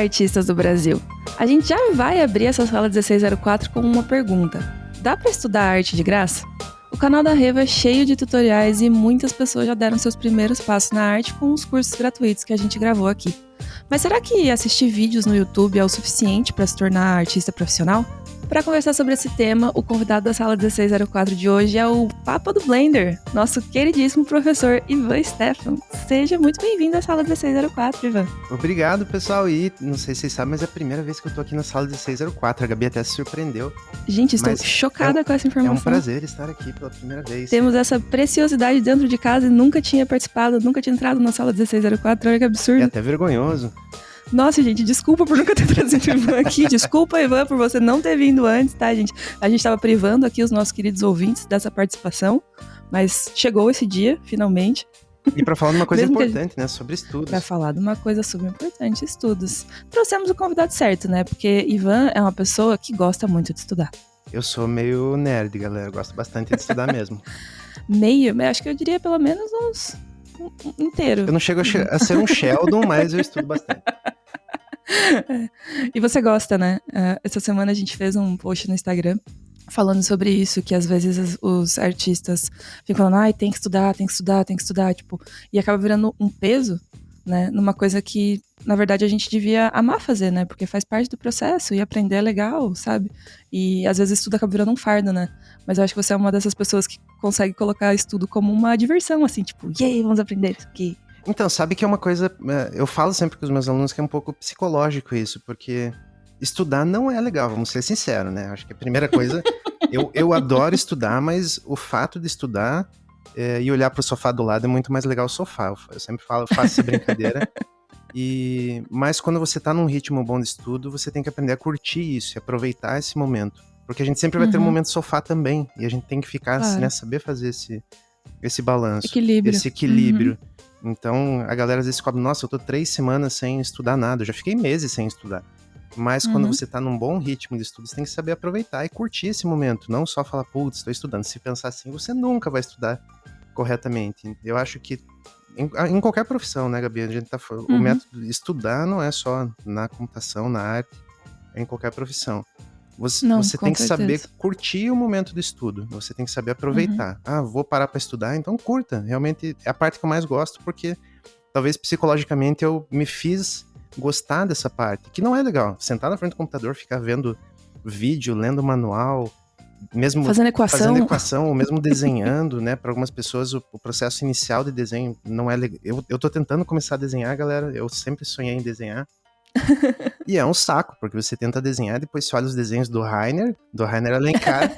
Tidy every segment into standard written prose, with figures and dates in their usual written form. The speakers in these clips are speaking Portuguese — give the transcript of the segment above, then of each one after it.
artistas do Brasil. A gente já vai abrir essa sala 1604 com uma pergunta. Dá pra estudar arte de graça? O canal da Reva é cheio de tutoriais e muitas pessoas já deram seus primeiros passos na arte com os cursos gratuitos que a gente gravou aqui. Mas será que assistir vídeos no YouTube é o suficiente para se tornar artista profissional? Para conversar sobre esse tema, o convidado da sala 1604 de hoje é o Papa do Blender, nosso queridíssimo professor Ivan Stefan. Seja muito bem-vindo à sala 1604, Ivan. Obrigado, pessoal. E não sei se vocês sabem, mas é a primeira vez que eu tô aqui na sala 1604. A Gabi até se surpreendeu. Gente, estou chocada com essa informação. É um prazer estar aqui pela primeira vez. Temos essa preciosidade dentro de casa e nunca tinha participado, nunca tinha entrado na sala 1604. Olha que absurdo. É até vergonhoso. Nossa, gente, desculpa por nunca ter trazido o Ivan aqui. Desculpa, Ivan, por você não ter vindo antes, tá, gente? A gente tava privando aqui os nossos queridos ouvintes dessa participação, mas chegou esse dia, finalmente. E pra falar de uma coisa importante, né? Sobre estudos. Pra falar de uma coisa super importante, estudos. Trouxemos o convidado certo, né? Porque Ivan é uma pessoa que gosta muito de estudar. Eu sou meio nerd, galera. Eu gosto bastante de estudar mesmo. Meio? Acho que eu diria pelo menos uns... inteiro. Eu não chego a ser um Sheldon, mas eu estudo bastante. E você gosta, né? Essa semana a gente fez um post no Instagram falando sobre isso, que às vezes os artistas ficam falando, ai, tem que estudar, tipo, e acaba virando um peso, né? Numa coisa que, na verdade, a gente devia amar fazer, né? Porque faz parte do processo e aprender é legal, sabe? E às vezes estudo acaba virando um fardo, né? Mas eu acho que você é uma dessas pessoas que consegue colocar estudo como uma diversão, assim, tipo, yay, vamos aprender isso aqui. Então, sabe que é uma coisa... Eu falo sempre com os meus alunos que é um pouco psicológico isso, porque estudar não é legal, vamos ser sinceros, né? Acho que a primeira coisa... eu adoro estudar, mas o fato de estudar e olhar pro sofá do lado é muito mais legal o sofá. Eu sempre falo, faço essa brincadeira. Mas quando você tá num ritmo bom de estudo, você tem que aprender a curtir isso e aproveitar esse momento. Porque a gente sempre vai ter um momento sofá também, e a gente tem que ficar, claro, né, saber fazer esse balanço. Esse equilíbrio. Então, a galera às vezes cobra, nossa, eu tô 3 semanas sem estudar nada, eu já fiquei meses sem estudar. Mas quando você tá num bom ritmo de estudo, você tem que saber aproveitar e curtir esse momento, não só falar, putz, tô estudando. Se pensar assim, você nunca vai estudar corretamente. Eu acho que em qualquer profissão, né, Gabi, a gente tá falando, o método de estudar não é só na computação, na arte, é em qualquer profissão. Você tem que saber curtir o momento do estudo. Você tem que saber aproveitar. Vou parar pra estudar, então curta. Realmente é a parte que eu mais gosto, porque talvez psicologicamente eu me fiz gostar dessa parte, que não é legal. Sentar na frente do computador, ficar vendo vídeo, lendo manual, mesmo fazendo equação, ou mesmo desenhando, né? Para algumas pessoas o processo inicial de desenho não é legal. Eu tô tentando começar a desenhar, galera. Eu sempre sonhei em desenhar. E é um saco, porque você tenta desenhar, depois você olha os desenhos do Rainer Alencar,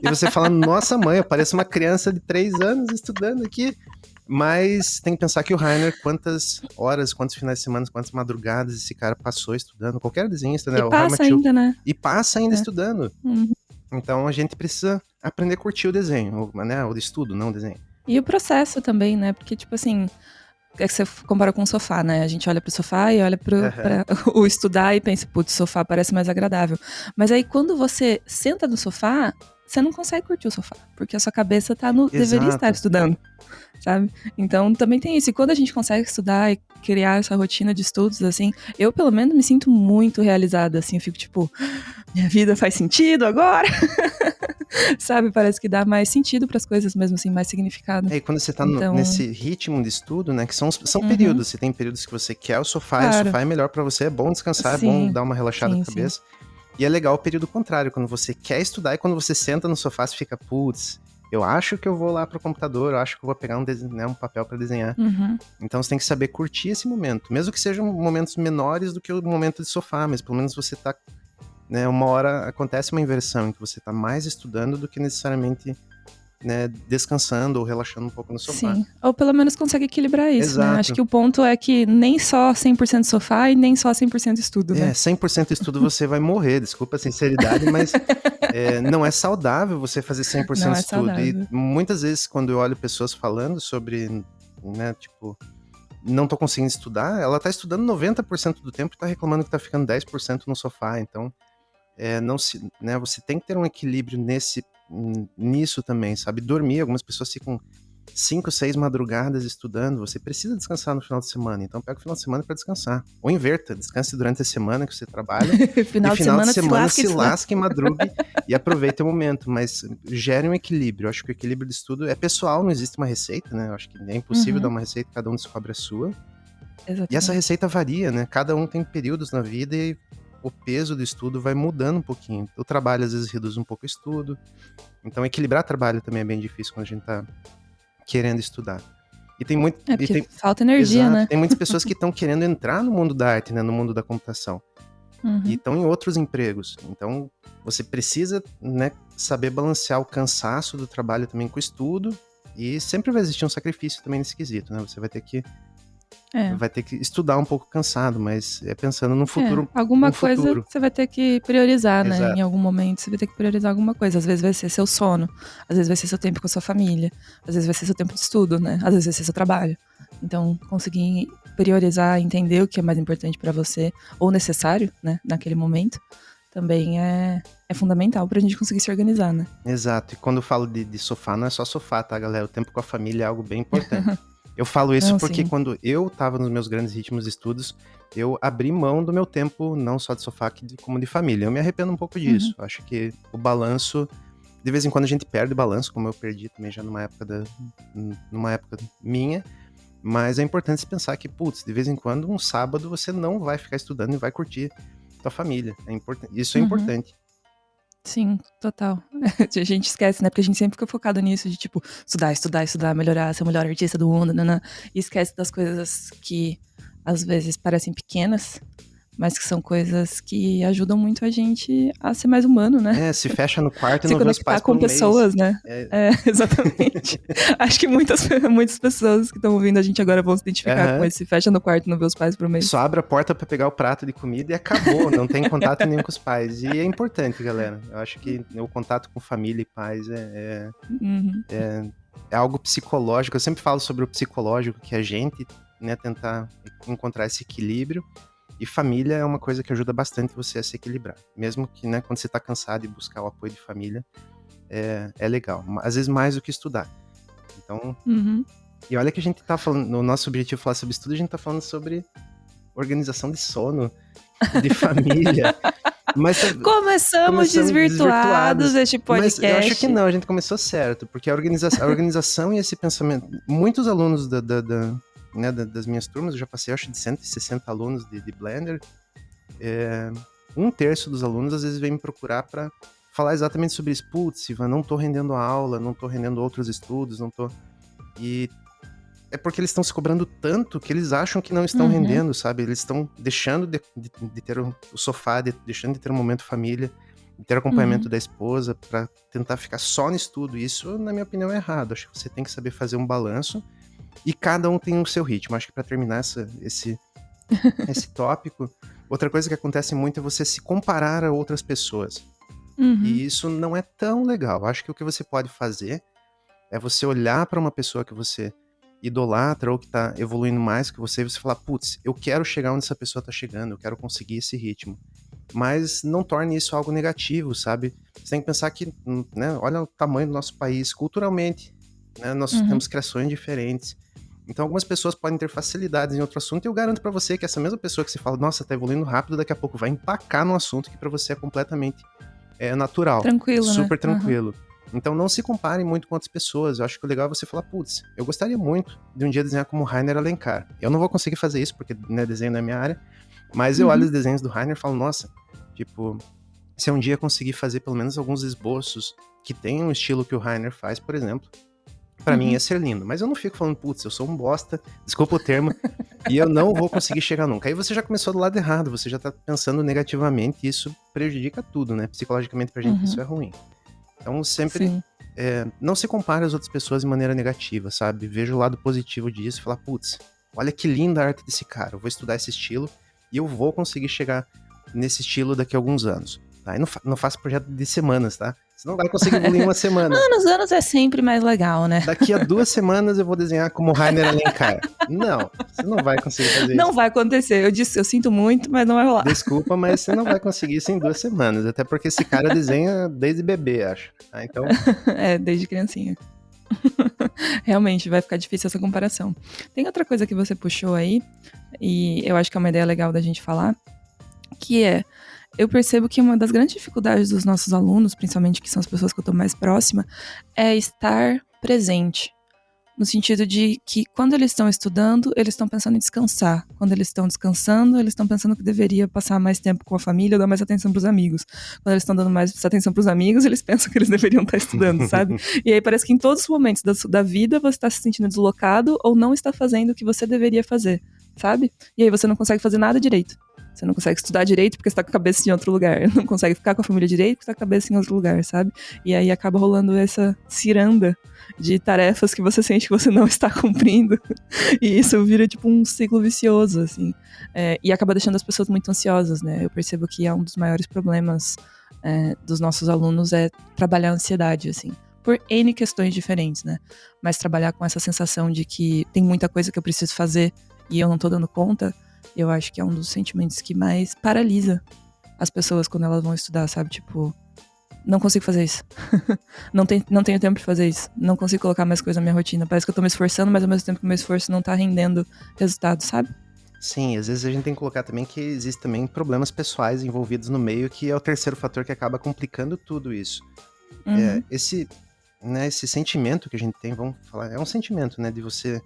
e você fala, nossa mãe, eu pareço uma criança de 3 anos estudando aqui. Mas tem que pensar que o Rainer, quantas horas, quantos finais de semana, quantas madrugadas esse cara passou estudando, qualquer desenhista, né? E passa ainda, né? E passa ainda estudando. Então a gente precisa aprender a curtir o desenho, né? O estudo, não o desenho. E o processo também, né? Porque, tipo assim, é que você compara com o sofá, né? A gente olha pro sofá e olha pra o estudar e pensa, putz, o sofá parece mais agradável. Mas aí quando você senta no sofá, você não consegue curtir o sofá, porque a sua cabeça deveria estar estudando, sabe? Então também tem isso. E quando a gente consegue estudar e criar essa rotina de estudos, assim, eu pelo menos me sinto muito realizada, assim, eu fico tipo, minha vida faz sentido agora. Sabe, parece que dá mais sentido pras coisas mesmo, assim, mais significado. E quando você tá nesse ritmo de estudo, né, que são períodos, você tem períodos que você quer o sofá, e o sofá é melhor pra você, é bom descansar, é bom dar uma relaxada na cabeça. E é legal o período contrário, quando você quer estudar e quando você senta no sofá, você fica, putz, eu acho que eu vou lá pro computador, eu acho que eu vou pegar um papel pra desenhar. Então você tem que saber curtir esse momento, mesmo que sejam momentos menores do que o momento de sofá, mas pelo menos você tá, né, uma hora acontece uma inversão em que você tá mais estudando do que necessariamente, né, descansando ou relaxando um pouco no sofá. Sim, ou pelo menos consegue equilibrar isso, Exato. né? Acho que o ponto é que nem só 100% sofá e nem só 100% estudo, né? 100% estudo você vai morrer, desculpa a sinceridade, mas não é saudável você fazer 100% Não é estudo. saudável. E muitas vezes quando eu olho pessoas falando sobre, né, tipo, não tô conseguindo estudar, ela tá estudando 90% do tempo e tá reclamando que tá ficando 10% no sofá, então você tem que ter um equilíbrio nisso também, sabe? Dormir, algumas pessoas ficam 5, 6 madrugadas estudando, você precisa descansar no final de semana. Então pega o final de semana para descansar. Ou inverta, descanse durante a semana que você trabalha. Final e final de semana se lasca, lasque, madrugue e aproveite o momento. Mas gere um equilíbrio. Eu acho que o equilíbrio de estudo é pessoal, não existe uma receita, né? Eu acho que é impossível dar uma receita, cada um descobre a sua. Exatamente. E essa receita varia, né? Cada um tem períodos na vida e o peso do estudo vai mudando um pouquinho. O trabalho às vezes reduz um pouco o estudo. Então equilibrar trabalho também é bem difícil quando a gente tá querendo estudar. E tem muito... falta energia, exato, né? Tem muitas pessoas que estão querendo entrar no mundo da arte, né? No mundo da computação. E estão em outros empregos. Então você precisa, né, saber balancear o cansaço do trabalho também com o estudo. E sempre vai existir um sacrifício também nesse quesito, né? Você vai ter que estudar um pouco cansado, mas é pensando no futuro. Alguma coisa você vai ter que priorizar, né? Exato. Em algum momento você vai ter que priorizar alguma coisa. Às vezes vai ser seu sono, às vezes vai ser seu tempo com a sua família, às vezes vai ser seu tempo de estudo, né? Às vezes vai ser seu trabalho. Então, conseguir priorizar, entender o que é mais importante pra você, ou necessário, né? Naquele momento, também é fundamental pra gente conseguir se organizar, né? Exato. E quando eu falo de sofá, não é só sofá, tá, galera? O tempo com a família é algo bem importante. Eu falo isso porque quando eu tava nos meus grandes ritmos de estudos, eu abri mão do meu tempo, não só de sofá, como de família. Eu me arrependo um pouco disso. Acho que o balanço, de vez em quando a gente perde o balanço, como eu perdi também já numa época minha. Mas é importante se pensar que, putz, de vez em quando, um sábado, você não vai ficar estudando e vai curtir sua família. Isso é importante. Sim, total. A gente esquece, né? Porque a gente sempre fica focado nisso, de tipo, estudar, melhorar, ser o melhor artista do mundo, e esquece das coisas que às vezes parecem pequenas, mas que são coisas que ajudam muito a gente a ser mais humano, né? Se fecha no quarto e se não vê os pais por um mês. Se conectar com pessoas, né? Exatamente. Acho que muitas pessoas que estão ouvindo a gente agora vão se identificar com esse se fecha no quarto e não vê os pais por um mês. Só abre a porta pra pegar o prato de comida e acabou, não tem contato nenhum com os pais. E é importante, galera. Eu acho que o contato com família e pais é algo psicológico. Eu sempre falo sobre o psicológico, que a gente, né, tentar encontrar esse equilíbrio. E família é uma coisa que ajuda bastante você a se equilibrar. Mesmo que, né, quando você tá cansado e buscar o apoio de família, é legal. Às vezes mais do que estudar. Então, e olha que a gente tá falando, no nosso objetivo falar sobre estudo, a gente tá falando sobre organização de sono, de família. Mas Começamos desvirtuados este podcast. Mas eu acho que não, a gente começou certo, porque a organização e esse pensamento, muitos alunos das minhas turmas, eu já passei, acho, de 160 alunos de Blender, 1/3 dos alunos às vezes vem me procurar para falar exatamente sobre isso. Putz, Ivan, não tô rendendo a aula, não tô rendendo outros estudos, não tô... E é porque eles estão se cobrando tanto que eles acham que não estão rendendo, sabe? Eles estão deixando de ter o sofá, deixando de ter um momento família, de ter acompanhamento da esposa, para tentar ficar só no estudo. Isso, na minha opinião, é errado. Acho que você tem que saber fazer um balanço e cada um tem o seu ritmo. Acho que para terminar esse tópico, outra coisa que acontece muito é você se comparar a outras pessoas. E isso não é tão legal. Acho que o que você pode fazer é você olhar para uma pessoa que você idolatra ou que tá evoluindo mais que você, e você falar, putz, eu quero chegar onde essa pessoa tá chegando, eu quero conseguir esse ritmo. Mas não torne isso algo negativo, sabe? Você tem que pensar que, né, olha o tamanho do nosso país, culturalmente, né, nós temos criações diferentes. Então algumas pessoas podem ter facilidades em outro assunto, e eu garanto pra você que essa mesma pessoa que você fala, nossa, tá evoluindo rápido, daqui a pouco vai empacar num assunto que pra você é completamente natural. Tranquilo, super né? Tranquilo. Então não se comparem muito com outras pessoas. Eu acho que o legal é você falar, putz, eu gostaria muito de um dia desenhar como Rainer Alencar. Eu não vou conseguir fazer isso, porque, né, desenho não é minha área, mas eu olho os desenhos do Rainer e falo, nossa, tipo, se um dia conseguir fazer pelo menos alguns esboços que tenham o estilo que o Rainer faz, por exemplo, pra mim ia ser lindo. Mas eu não fico falando, putz, eu sou um bosta, desculpa o termo, e eu não vou conseguir chegar nunca. Aí você já começou do lado errado, você já tá pensando negativamente, e isso prejudica tudo, né? Psicologicamente pra gente isso é ruim. Então sempre não se compare às outras pessoas de maneira negativa, sabe? Veja o lado positivo disso e falar, putz, olha que linda a arte desse cara, eu vou estudar esse estilo e eu vou conseguir chegar nesse estilo daqui a alguns anos. Tá? E não faça projeto de semanas, tá? Você não vai conseguir evoluir em uma semana. Anos é sempre mais legal, né? Daqui a 2 semanas eu vou desenhar como Rainer Alencar. Não, você não vai conseguir fazer isso. Não vai acontecer. Eu sinto muito, mas não vai rolar. Desculpa, mas você não vai conseguir isso em 2 semanas. Até porque esse cara desenha desde bebê, acho. Tá? Então... desde criancinha. Realmente, vai ficar difícil essa comparação. Tem outra coisa que você puxou aí, e eu acho que é uma ideia legal da gente falar, que é, eu percebo que uma das grandes dificuldades dos nossos alunos, principalmente que são as pessoas que eu tô mais próxima, é estar presente. No sentido de que quando eles estão estudando, eles estão pensando em descansar. Quando eles estão descansando, eles estão pensando que deveria passar mais tempo com a família ou dar mais atenção pros amigos. Quando eles estão dando mais atenção pros amigos, eles pensam que eles deveriam estar estudando, sabe? E aí parece que em todos os momentos da vida você está se sentindo deslocado ou não está fazendo o que você deveria fazer, sabe? E aí você não consegue fazer nada direito. Você não consegue estudar direito porque você tá com a cabeça em outro lugar. Não consegue ficar com a família direito porque tá com a cabeça em outro lugar, sabe? E aí acaba rolando essa ciranda de tarefas que você sente que você não está cumprindo. E isso vira tipo um ciclo vicioso, assim. E acaba deixando as pessoas muito ansiosas, né? Eu percebo que é um dos maiores problemas dos nossos alunos é trabalhar a ansiedade, assim. Por N questões diferentes, né? Mas trabalhar com essa sensação de que tem muita coisa que eu preciso fazer e eu não tô dando conta, eu acho que é um dos sentimentos que mais paralisa as pessoas quando elas vão estudar, sabe? Tipo, não consigo fazer isso. não tenho tempo de fazer isso. Não consigo colocar mais coisa na minha rotina. Parece que eu tô me esforçando, mas ao mesmo tempo que o meu esforço não tá rendendo resultado, sabe? Sim, às vezes a gente tem que colocar também que existem também problemas pessoais envolvidos no meio, que é o terceiro fator que acaba complicando tudo isso. Uhum. Esse sentimento que a gente tem, vamos falar, é um sentimento, né, de você...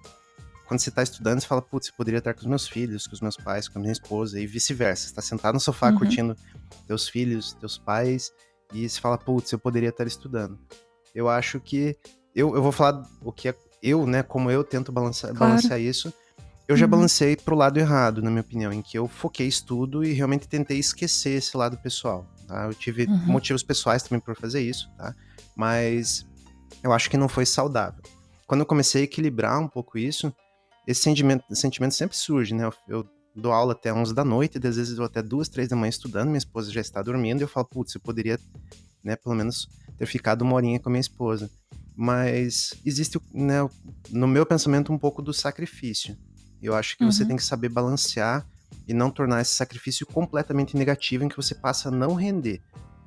Quando você tá estudando, você fala, putz, eu poderia estar com os meus filhos, com os meus pais, com a minha esposa, e vice-versa. Você tá sentado no sofá curtindo teus filhos, teus pais, e você fala, putz, eu poderia estar estudando. Eu acho que... Eu vou falar o que é eu, né, como eu tento balancear isso. Eu já balancei pro lado errado, na minha opinião, em que eu foquei estudo e realmente tentei esquecer esse lado pessoal, tá? Eu tive motivos pessoais também por fazer isso, tá? Mas eu acho que não foi saudável. Quando eu comecei a equilibrar um pouco isso, esse sentimento sempre surge, né? Eu dou aula até 11 da noite, e às vezes eu dou até 2, 3 da manhã estudando, minha esposa já está dormindo, e eu falo, putz, eu poderia, né, pelo menos ter ficado uma horinha com a minha esposa. Mas existe, né, no meu pensamento, um pouco do sacrifício. Eu acho que você tem que saber balancear e não tornar esse sacrifício completamente negativo, em que você passa a não render.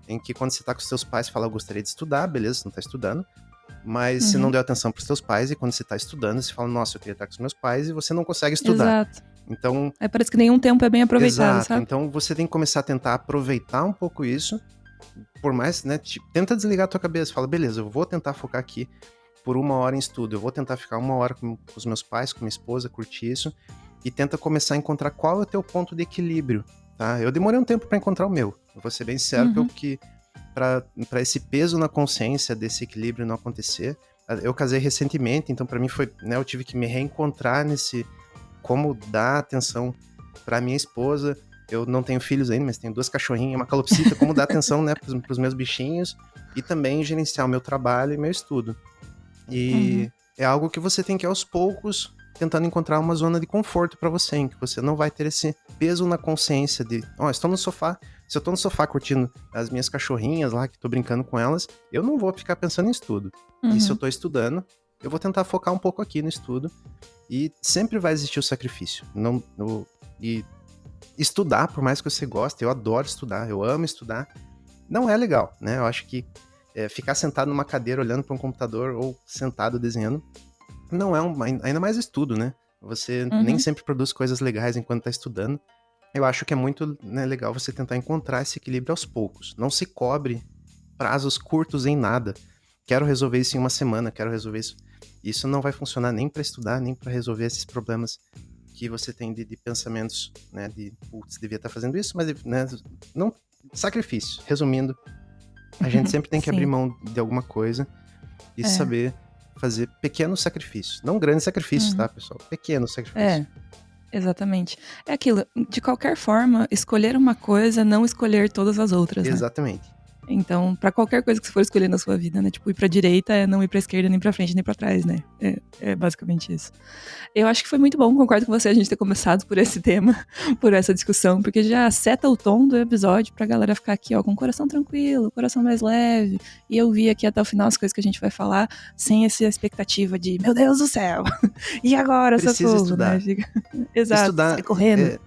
Em que quando você tá com seus pais, fala, eu gostaria de estudar, beleza, você não tá estudando, mas você não deu atenção pros seus pais, e quando você tá estudando, você fala, nossa, eu queria estar com os meus pais, e você não consegue estudar. Exato. Então... parece que nenhum tempo é bem aproveitado, exato, sabe? então você tem que começar a tentar aproveitar um pouco isso, por mais, né, tenta desligar a tua cabeça, fala, beleza, eu vou tentar focar aqui por 1 hora em estudo, eu vou tentar ficar 1 hora com os meus pais, com minha esposa, curtir isso, e tenta começar a encontrar qual é o teu ponto de equilíbrio, tá? Eu demorei um tempo para encontrar o meu, eu vou ser bem sincero, que para esse peso na consciência desse equilíbrio não acontecer, eu casei recentemente, então para mim foi, né, eu tive que me reencontrar nesse, como dar atenção para minha esposa. Eu não tenho filhos ainda, mas tenho 2 cachorrinhas, uma calopsita, como dar atenção, né, pros meus bichinhos, e também gerenciar o meu trabalho e meu estudo. E é algo que você tem que ir aos poucos tentando encontrar uma zona de conforto para você, em que você não vai ter esse peso na consciência de, estou no sofá, se eu tô no sofá curtindo as minhas cachorrinhas lá, que tô brincando com elas, eu não vou ficar pensando em estudo. E se eu tô estudando, eu vou tentar focar um pouco aqui no estudo, e sempre vai existir o sacrifício. E estudar, por mais que você goste, eu adoro estudar, eu amo estudar, não é legal, né? Eu acho que ficar sentado numa cadeira olhando para um computador ou sentado desenhando não é ainda mais estudo, né? Você nem sempre produz coisas legais enquanto tá estudando. Eu acho que é muito, né, legal você tentar encontrar esse equilíbrio aos poucos. Não se cobre prazos curtos em nada. Quero resolver isso em 1 semana, quero resolver isso. Isso não vai funcionar nem para estudar, nem para resolver esses problemas que você tem de pensamentos, né, de, putz, devia estar fazendo isso, mas, né, não, sacrifício. Resumindo, a gente sempre tem que abrir mão de alguma coisa e saber fazer pequenos sacrifícios. Não grandes sacrifícios, tá, pessoal? Pequenos sacrifícios. Exatamente. É aquilo, de qualquer forma, escolher uma coisa, não escolher todas as outras, né? Exatamente. Então, pra qualquer coisa que você for escolher na sua vida, né? Tipo, ir pra direita é não ir pra esquerda, nem pra frente, nem pra trás, né? É basicamente isso. Eu acho que foi muito bom, concordo com você, a gente ter começado por esse tema, por essa discussão, porque já seta o tom do episódio pra galera ficar aqui, ó, com o coração tranquilo, coração mais leve, e eu vi aqui até o final as coisas que a gente vai falar, sem essa expectativa de, meu Deus do céu, e agora, precisa socorro, estudar. Né? Exato, estudar, sai correndo.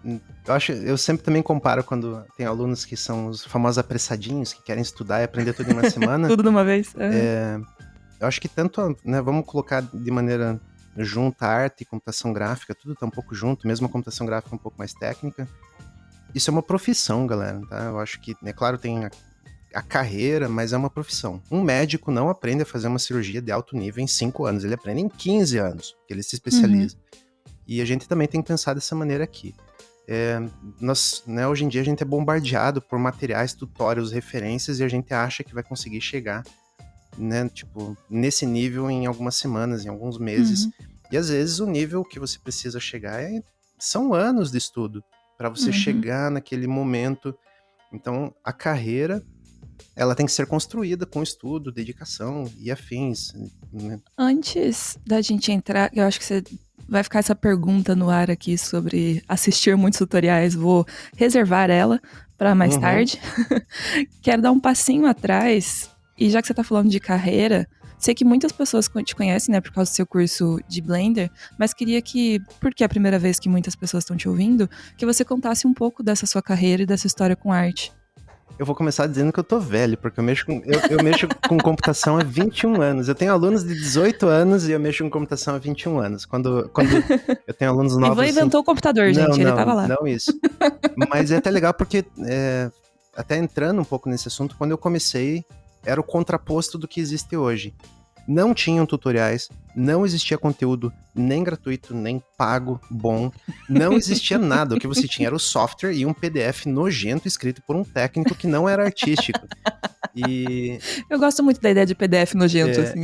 Eu sempre também comparo quando tem alunos que são os famosos apressadinhos, que querem estudar e aprender tudo em 1 semana. Tudo de uma vez. eu acho que tanto, né, vamos colocar de maneira junta arte e computação gráfica, tudo tá um pouco junto, mesmo a computação gráfica um pouco mais técnica. Isso é uma profissão, galera, tá? Eu acho que, é claro, tem a carreira, mas é uma profissão. Um médico não aprende a fazer uma cirurgia de alto nível em 5 anos, ele aprende em 15 anos, que ele se especializa. E a gente também tem que pensar dessa maneira aqui. Nós, né, hoje em dia a gente é bombardeado por materiais, tutorials, referências, e a gente acha que vai conseguir chegar, né, tipo, nesse nível em algumas semanas, em alguns meses. E às vezes o nível que você precisa chegar são anos de estudo para você chegar naquele momento. Então, a carreira, ela tem que ser construída com estudo, dedicação e afins, né? Antes da gente entrar, eu acho que você vai ficar essa pergunta no ar aqui sobre assistir muitos tutoriais, vou reservar ela para mais tarde. Quero dar um passinho atrás, e já que você tá falando de carreira, sei que muitas pessoas te conhecem, né, por causa do seu curso de Blender, mas queria que, porque é a primeira vez que muitas pessoas estão te ouvindo, que você contasse um pouco dessa sua carreira e dessa história com arte. Eu vou começar dizendo que eu tô velho, porque eu mexo com computação há 21 anos. Eu tenho alunos de 18 anos e eu mexo com computação há 21 anos. Quando eu tenho alunos novos... Ivan inventou o computador, gente, ele tava lá. Não isso. Mas é até legal porque, até entrando um pouco nesse assunto, quando eu comecei, era o contraposto do que existe hoje. Não tinham tutoriais, não existia conteúdo nem gratuito, nem pago, bom. Não existia nada. O que você tinha era o software e um PDF nojento escrito por um técnico que não era artístico. E... Eu gosto muito da ideia de PDF nojento, assim.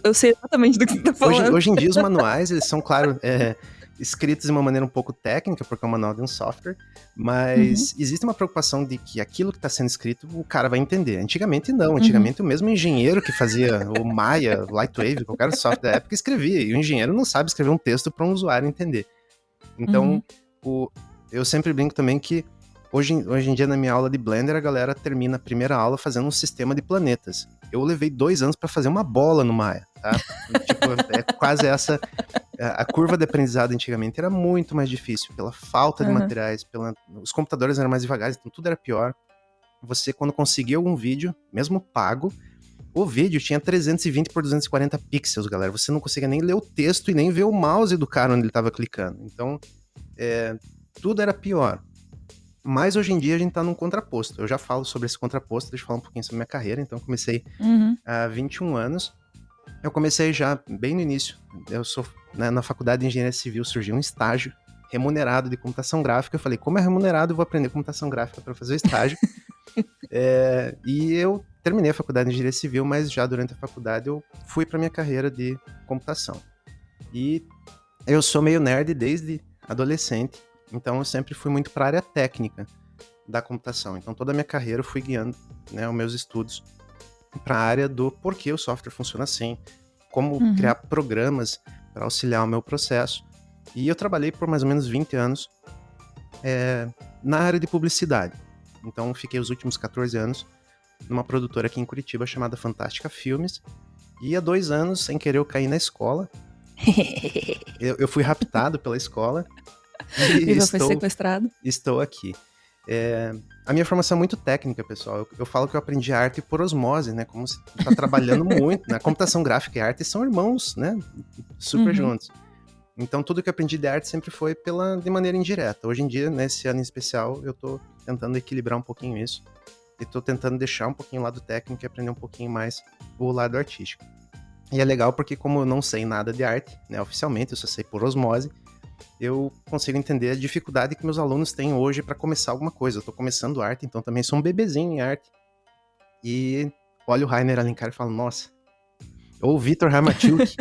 Eu sei exatamente do que você tá falando. Hoje em dia, os manuais, eles são, claro, escritos de uma maneira um pouco técnica, porque é um manual de um software, mas existe uma preocupação de que aquilo que está sendo escrito, o cara vai entender. Antigamente não, antigamente o mesmo engenheiro que fazia o Maya, Lightwave, qualquer software da época, escrevia, e o engenheiro não sabe escrever um texto para um usuário entender. Então, eu sempre brinco também que hoje em dia na minha aula de Blender, a galera termina a primeira aula fazendo um sistema de planetas. Eu levei 2 anos para fazer uma bola no Maya, tá? Tipo, é quase essa... A curva de aprendizado antigamente era muito mais difícil, pela falta de materiais, os computadores eram mais devagares, então tudo era pior. Você, quando conseguia algum vídeo, mesmo pago, o vídeo tinha 320 por 240 pixels, galera. Você não conseguia nem ler o texto e nem ver o mouse do cara onde ele estava clicando. Então, tudo era pior. Mas hoje em dia a gente tá num contraposto. Eu já falo sobre esse contraposto, deixa eu falar um pouquinho sobre minha carreira. Então, eu comecei há 21 anos. Eu comecei já bem no início. Eu sou, né, na faculdade de engenharia civil, surgiu um estágio remunerado de computação gráfica. Eu falei, como é remunerado, eu vou aprender computação gráfica para fazer o estágio. E eu terminei a faculdade de engenharia civil, mas já durante a faculdade eu fui para minha carreira de computação. E eu sou meio nerd desde adolescente, então eu sempre fui muito para a área técnica da computação. Então toda a minha carreira eu fui guiando, né, os meus estudos para a área do porquê o software funciona assim, como criar programas para auxiliar o meu processo. E eu trabalhei por mais ou menos 20 anos na área de publicidade. Então fiquei os últimos 14 anos numa produtora aqui em Curitiba chamada Fantástica Filmes. E há 2 anos, sem querer, eu caí na escola. eu fui raptado pela escola. E foi sequestrado. Estou aqui. A minha formação é muito técnica, pessoal. Eu falo que eu aprendi arte por osmose, né? Como você está trabalhando muito, né? Computação gráfica e arte são irmãos, né? Super juntos. Então, tudo que eu aprendi de arte sempre foi de maneira indireta. Hoje em dia, nesse ano em especial, eu tô tentando equilibrar um pouquinho isso. E tô tentando deixar um pouquinho o lado técnico e aprender um pouquinho mais o lado artístico. E é legal porque, como eu não sei nada de arte, né? Oficialmente, eu só sei por osmose, eu consigo entender a dificuldade que meus alunos têm hoje para começar alguma coisa. Eu tô começando arte, então também sou um bebezinho em arte. E olha o Rainer Alencar e falo, nossa. Ou o Vitor Ramachuk,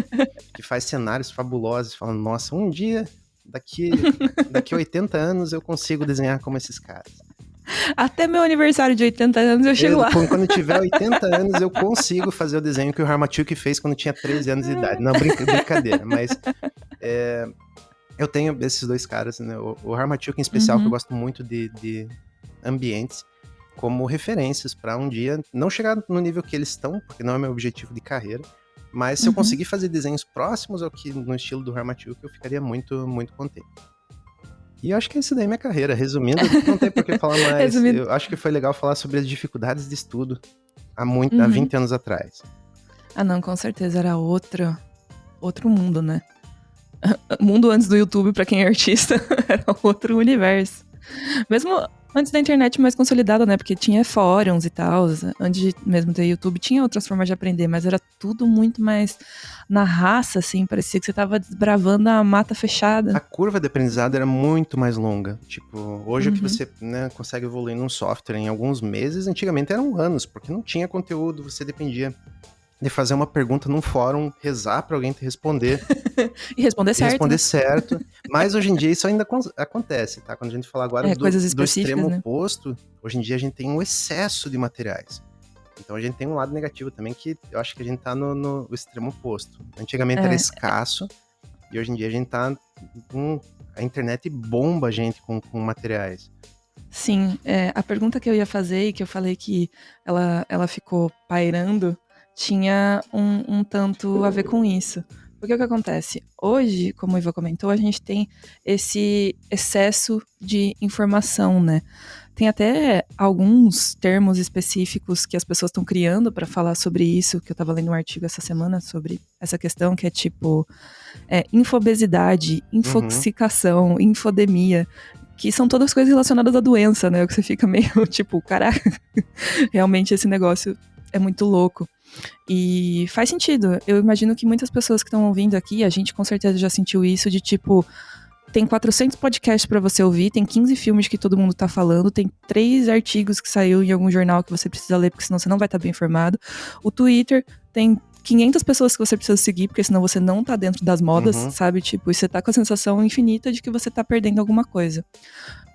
que faz cenários fabulosos, falando, nossa, um dia, daqui a 80 anos, eu consigo desenhar como esses caras. Até meu aniversário de 80 anos eu chego lá. Quando eu tiver 80 anos, eu consigo fazer o desenho que o Ramachuk fez quando tinha 13 anos de idade. Não, brincadeira, mas... eu tenho esses 2 caras, né? O Ramachuk em especial, que eu gosto muito de ambientes, como referências para um dia não chegar no nível que eles estão, porque não é meu objetivo de carreira, mas se eu conseguir fazer desenhos próximos ao que no estilo do Ramachuk, eu ficaria muito, muito contente. E eu acho que essa daí é minha carreira. Resumindo, não tem por que falar mais. Eu acho que foi legal falar sobre as dificuldades de estudo há 20 anos atrás. Ah, não, com certeza era outro mundo, né? Mundo antes do YouTube, pra quem é artista, era outro universo. Mesmo antes da internet mais consolidada, né? Porque tinha fóruns e tal, antes mesmo do YouTube, tinha outras formas de aprender, mas era tudo muito mais na raça, assim, parecia que você tava desbravando a mata fechada. A curva de aprendizado era muito mais longa. Tipo, hoje o que você, né, consegue evoluir num software em alguns meses, antigamente eram anos, porque não tinha conteúdo, você dependia de fazer uma pergunta num fórum, rezar pra alguém te responder. E responder certo. Responder certo. Mas hoje em dia isso ainda acontece, tá? Quando a gente fala agora do extremo oposto, hoje em dia a gente tem um excesso de materiais. Então a gente tem um lado negativo também, que eu acho que a gente tá no extremo oposto. Antigamente era escasso, e hoje em dia a gente tá com... A internet bomba a gente com materiais. Sim, a pergunta que eu ia fazer e que eu falei que ela ficou pairando, tinha um tanto a ver com isso. Porque o que acontece? Hoje, como o Iva comentou, a gente tem esse excesso de informação, né? Tem até alguns termos específicos que as pessoas estão criando para falar sobre isso, que eu estava lendo um artigo essa semana sobre essa questão, que é tipo infobesidade, infoxicação, infodemia, que são todas coisas relacionadas à doença, né? O que você fica meio tipo, caraca, realmente esse negócio é muito louco. E faz sentido. Eu imagino que muitas pessoas que estão ouvindo aqui, a gente com certeza já sentiu isso, de tipo, tem 400 podcasts pra você ouvir, tem 15 filmes que todo mundo tá falando, tem 3 artigos que saiu em algum jornal que você precisa ler, porque senão você não vai estar bem informado. O Twitter tem 500 pessoas que você precisa seguir, porque senão você não tá dentro das modas, sabe? Tipo, e você tá com a sensação infinita de que você tá perdendo alguma coisa.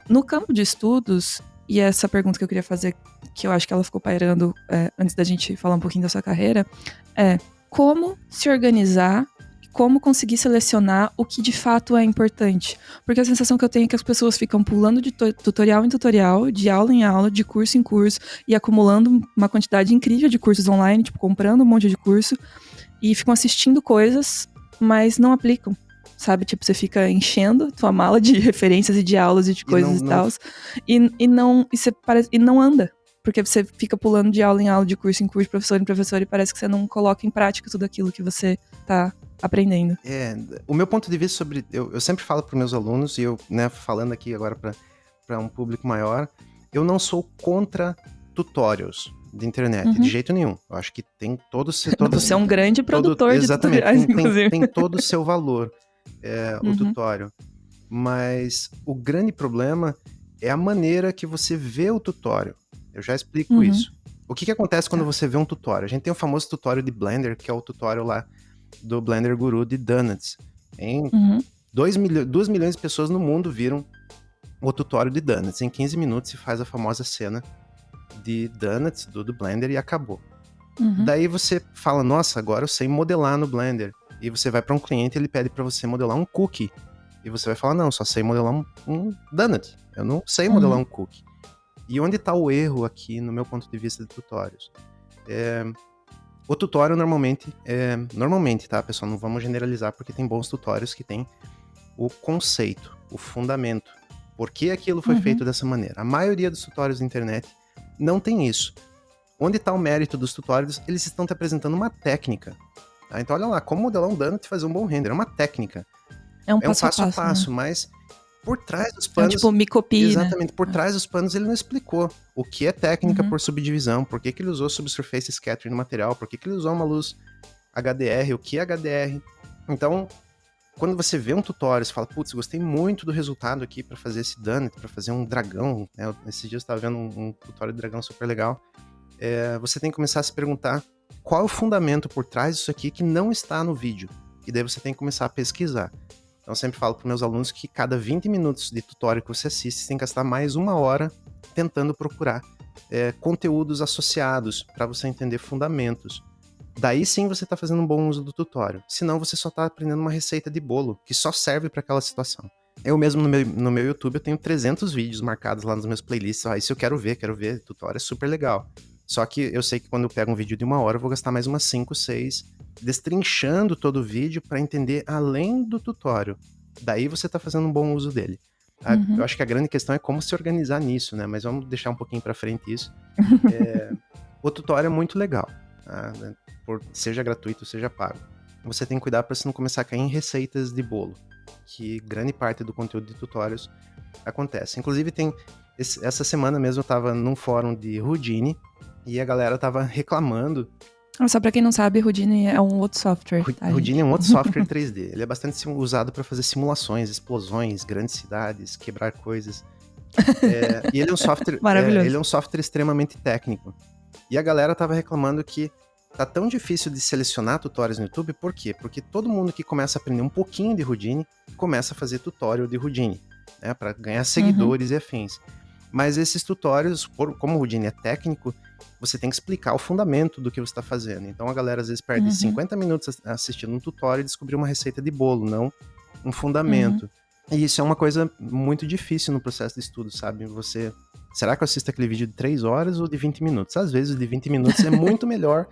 No campo de estudos, e essa pergunta que eu queria fazer, que eu acho que ela ficou pairando antes da gente falar um pouquinho da sua carreira, é como se organizar, como conseguir selecionar o que de fato é importante. Porque a sensação que eu tenho é que as pessoas ficam pulando de tutorial em tutorial, de aula em aula, de curso em curso, e acumulando uma quantidade incrível de cursos online, tipo, comprando um monte de curso, e ficam assistindo coisas, mas não aplicam. Sabe, tipo, você fica enchendo tua mala de referências e de aulas e de coisas e tal, e não anda. Porque você fica pulando de aula em aula, de curso em curso, professor em professor, e parece que você não coloca em prática tudo aquilo que você tá aprendendo. O meu ponto de vista sobre... Eu sempre falo para meus alunos, e eu, né, falando aqui agora para um público maior, eu não sou contra tutorials de internet, de jeito nenhum. Eu acho que tem Você é um grande produtor de tutoriais, inclusive. Tem todo o seu valor, o tutorial. Mas o grande problema é a maneira que você vê o tutorial. Eu já explico isso. O que acontece quando você vê um tutorial? A gente tem o famoso tutorial de Blender, que é o tutorial lá do Blender Guru de Donuts. 2 milhões de pessoas no mundo viram o tutorial de Donuts. Em 15 minutos se faz a famosa cena de Donuts do Blender e acabou. Daí você fala, nossa, agora eu sei modelar no Blender. E você vai para um cliente e ele pede para você modelar um cookie. E você vai falar, não, só sei modelar um donut. Eu não sei modelar um cookie. E onde está o erro aqui, no meu ponto de vista de tutorials? O tutorial normalmente, tá, pessoal? Não vamos generalizar, porque tem bons tutorials que tem o conceito, o fundamento. Por que aquilo foi feito dessa maneira? A maioria dos tutorials da internet não tem isso. Onde está o mérito dos tutorials? Eles estão te apresentando uma técnica. Tá? Então, olha lá, como modelar um donut e fazer um bom render. É uma técnica. É um passo a passo, né? Mas por trás dos panos... tipo, me copie, exatamente, por trás dos panos ele não explicou o que é técnica por subdivisão, por que ele usou subsurface scattering no material, por que ele usou uma luz HDR, o que é HDR. Então, quando você vê um tutorial, você fala, putz, gostei muito do resultado aqui para fazer esse donut, para fazer um dragão, né? Esses dias eu estava vendo um tutorial de dragão super legal. Você tem que começar a se perguntar qual é o fundamento por trás disso aqui que não está no vídeo. E daí você tem que começar a pesquisar. Então eu sempre falo para meus alunos que cada 20 minutos de tutorial que você assiste, você tem que gastar mais 1 hora tentando procurar conteúdos associados para você entender fundamentos. Daí sim você está fazendo um bom uso do tutorial. Senão você só está aprendendo uma receita de bolo que só serve para aquela situação. Eu mesmo no meu YouTube eu tenho 300 vídeos marcados lá nos meus playlists. Isso eu quero ver, tutorial é super legal. Só que eu sei que quando eu pego um vídeo de 1 hora, eu vou gastar mais umas 5, 6, destrinchando todo o vídeo para entender além do tutorial. Daí você tá fazendo um bom uso dele. Eu acho que a grande questão é como se organizar nisso, né? Mas vamos deixar um pouquinho para frente isso. O tutorial é muito legal. Tá? seja gratuito, seja pago, você tem que cuidar para você não começar a cair em receitas de bolo, que grande parte do conteúdo de tutorials acontece. Inclusive, essa semana mesmo eu tava num fórum de Houdini e a galera tava reclamando. Só pra quem não sabe, Houdini é um outro software. Houdini é um outro software 3D. Ele é bastante usado para fazer simulações, explosões, grandes cidades, quebrar coisas. E ele é um software. Maravilhoso. Ele é um software extremamente técnico. E a galera tava reclamando que tá tão difícil de selecionar tutoriais no YouTube. Por quê? Porque todo mundo que começa a aprender um pouquinho de Houdini começa a fazer tutorial de Houdini, né, para ganhar seguidores e afins. Mas esses tutorials, como o Houdini é técnico, você tem que explicar o fundamento do que você está fazendo. Então a galera às vezes perde 50 minutos assistindo um tutorial e descobrir uma receita de bolo, não um fundamento. E isso é uma coisa muito difícil no processo de estudo, sabe? Será que eu assisto aquele vídeo de 3 horas ou de 20 minutos? Às vezes o de 20 minutos é muito melhor,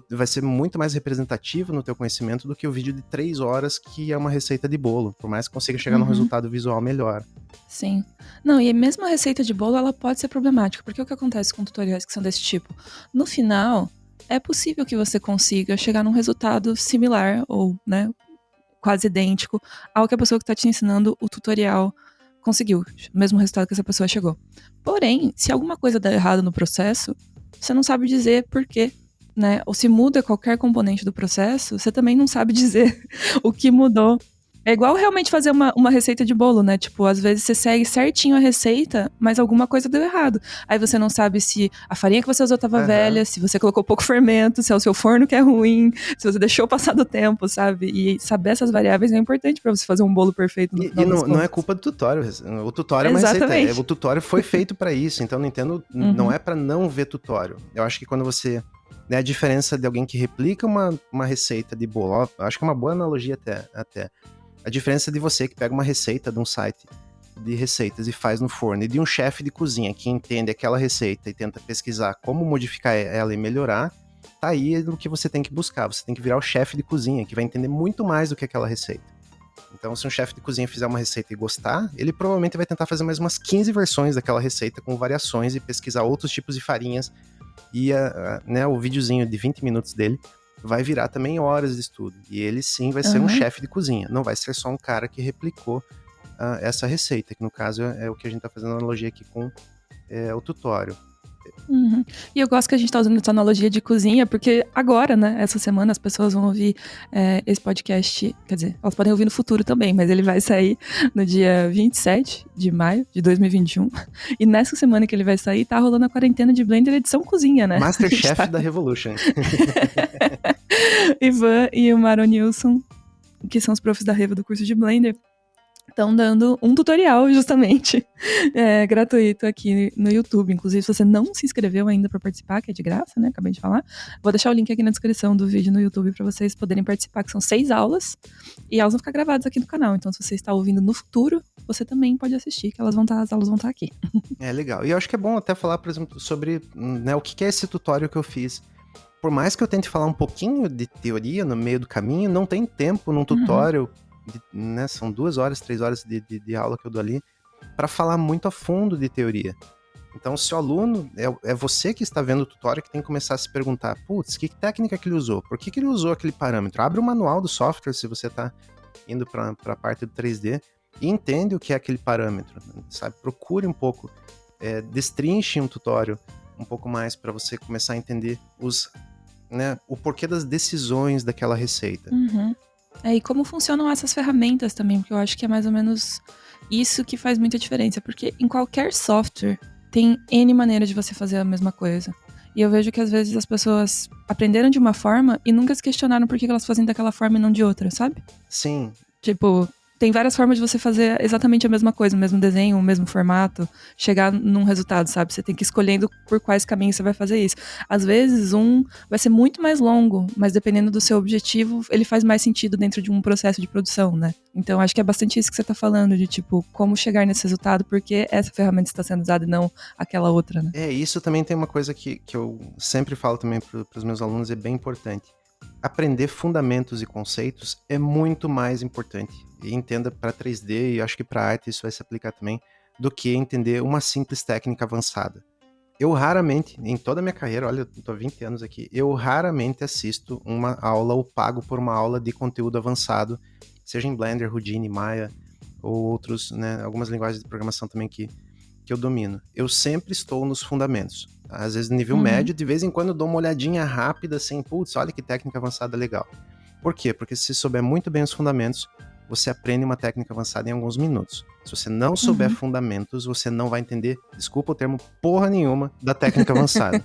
vai ser muito mais representativo no teu conhecimento do que o vídeo de 3 horas que é uma receita de bolo, por mais que consiga chegar num resultado visual melhor. Sim. Não, e mesmo a receita de bolo, ela pode ser problemática, porque o que acontece com tutoriais que são desse tipo? No final, é possível que você consiga chegar num resultado similar, ou, né, quase idêntico ao que a pessoa que está te ensinando o tutorial conseguiu, o mesmo resultado que essa pessoa chegou. Porém, se alguma coisa der errado no processo, você não sabe dizer por quê, né? Ou se muda qualquer componente do processo, você também não sabe dizer o que mudou. É igual realmente fazer uma receita de bolo, né? Tipo, às vezes você segue certinho a receita, mas alguma coisa deu errado. Aí você não sabe se a farinha que você usou tava velha, se você colocou pouco fermento, se é o seu forno que é ruim, se você deixou passar do tempo, sabe? E saber essas variáveis é importante pra você fazer um bolo perfeito no final das contas. Não é culpa do tutorial. O tutorial é uma receita. O tutorial foi feito pra isso, então Nintendo não é pra não ver tutorial. Eu acho que quando você... Né, a diferença de alguém que replica uma receita de bolo, acho que é uma boa analogia até. A diferença de você que pega uma receita de um site de receitas e faz no forno, e de um chefe de cozinha que entende aquela receita e tenta pesquisar como modificar ela e melhorar, tá aí no que você tem que buscar. Você tem que virar o chefe de cozinha, que vai entender muito mais do que aquela receita. Então, se um chefe de cozinha fizer uma receita e gostar, ele provavelmente vai tentar fazer mais umas 15 versões daquela receita com variações e pesquisar outros tipos de farinhas. E né, o videozinho de 20 minutos dele vai virar também horas de estudo. E ele sim vai ser um chefe de cozinha. Não vai ser só um cara que replicou essa receita, que no caso é o que a gente tá fazendo analogia aqui com o tutorial. E eu gosto que a gente tá usando essa analogia de cozinha, porque agora, né, essa semana as pessoas vão ouvir esse podcast, quer dizer, elas podem ouvir no futuro também, mas ele vai sair no dia 27 de maio de 2021, e nessa semana que ele vai sair, tá rolando a quarentena de Blender edição cozinha, né? Masterchef da Revolution. Ivan e o Maron Nilson, que são os profs da Revo do curso de Blender, estão dando um tutorial, justamente, gratuito aqui no YouTube. Inclusive, se você não se inscreveu ainda para participar, que é de graça, né? Acabei de falar. Vou deixar o link aqui na descrição do vídeo no YouTube para vocês poderem participar, que são 6 aulas. E elas vão ficar gravadas aqui no canal. Então, se você está ouvindo no futuro, você também pode assistir, que as aulas vão estar aqui. É legal. E eu acho que é bom até falar, por exemplo, sobre, né, o que é esse tutorial que eu fiz. Por mais que eu tente falar um pouquinho de teoria no meio do caminho, não tem tempo num tutorial, né, são 2 horas, 3 horas de aula que eu dou ali, para falar muito a fundo de teoria. Então, se o aluno, é você que está vendo o tutorial que tem que começar a se perguntar, putz, que técnica que ele usou? Por que ele usou aquele parâmetro? Abre o manual do software se você está indo para a parte do 3D e entende o que é aquele parâmetro, sabe? Procure um pouco, destrinche um tutorial um pouco mais para você começar a entender o porquê das decisões daquela receita. E como funcionam essas ferramentas também, porque eu acho que é mais ou menos isso que faz muita diferença, porque em qualquer software tem N maneiras de você fazer a mesma coisa. E eu vejo que às vezes as pessoas aprenderam de uma forma e nunca se questionaram por que elas fazem daquela forma e não de outra, sabe? Sim. Tipo, tem várias formas de você fazer exatamente a mesma coisa, o mesmo desenho, o mesmo formato, chegar num resultado, sabe? Você tem que ir escolhendo por quais caminhos você vai fazer isso. Às vezes, um vai ser muito mais longo, mas dependendo do seu objetivo, ele faz mais sentido dentro de um processo de produção, né? Então, acho que é bastante isso que você tá falando, de tipo, como chegar nesse resultado, porque essa ferramenta está sendo usada e não aquela outra, né? Isso também tem uma coisa que eu sempre falo também pros meus alunos, é bem importante. Aprender fundamentos e conceitos é muito mais importante. E entenda para 3D, e acho que para arte isso vai se aplicar também, do que entender uma simples técnica avançada. Eu raramente, em toda a minha carreira, olha, eu tô há 20 anos aqui, eu raramente assisto uma aula ou pago por uma aula de conteúdo avançado, seja em Blender, Houdini, Maya ou outros, né, algumas linguagens de programação também que eu domino. Eu sempre estou nos fundamentos. Tá? Às vezes nível médio, de vez em quando eu dou uma olhadinha rápida assim, putz, olha que técnica avançada legal. Por quê? Porque se souber muito bem os fundamentos, você aprende uma técnica avançada em alguns minutos. Se você não souber fundamentos, você não vai entender, desculpa o termo, porra nenhuma da técnica avançada.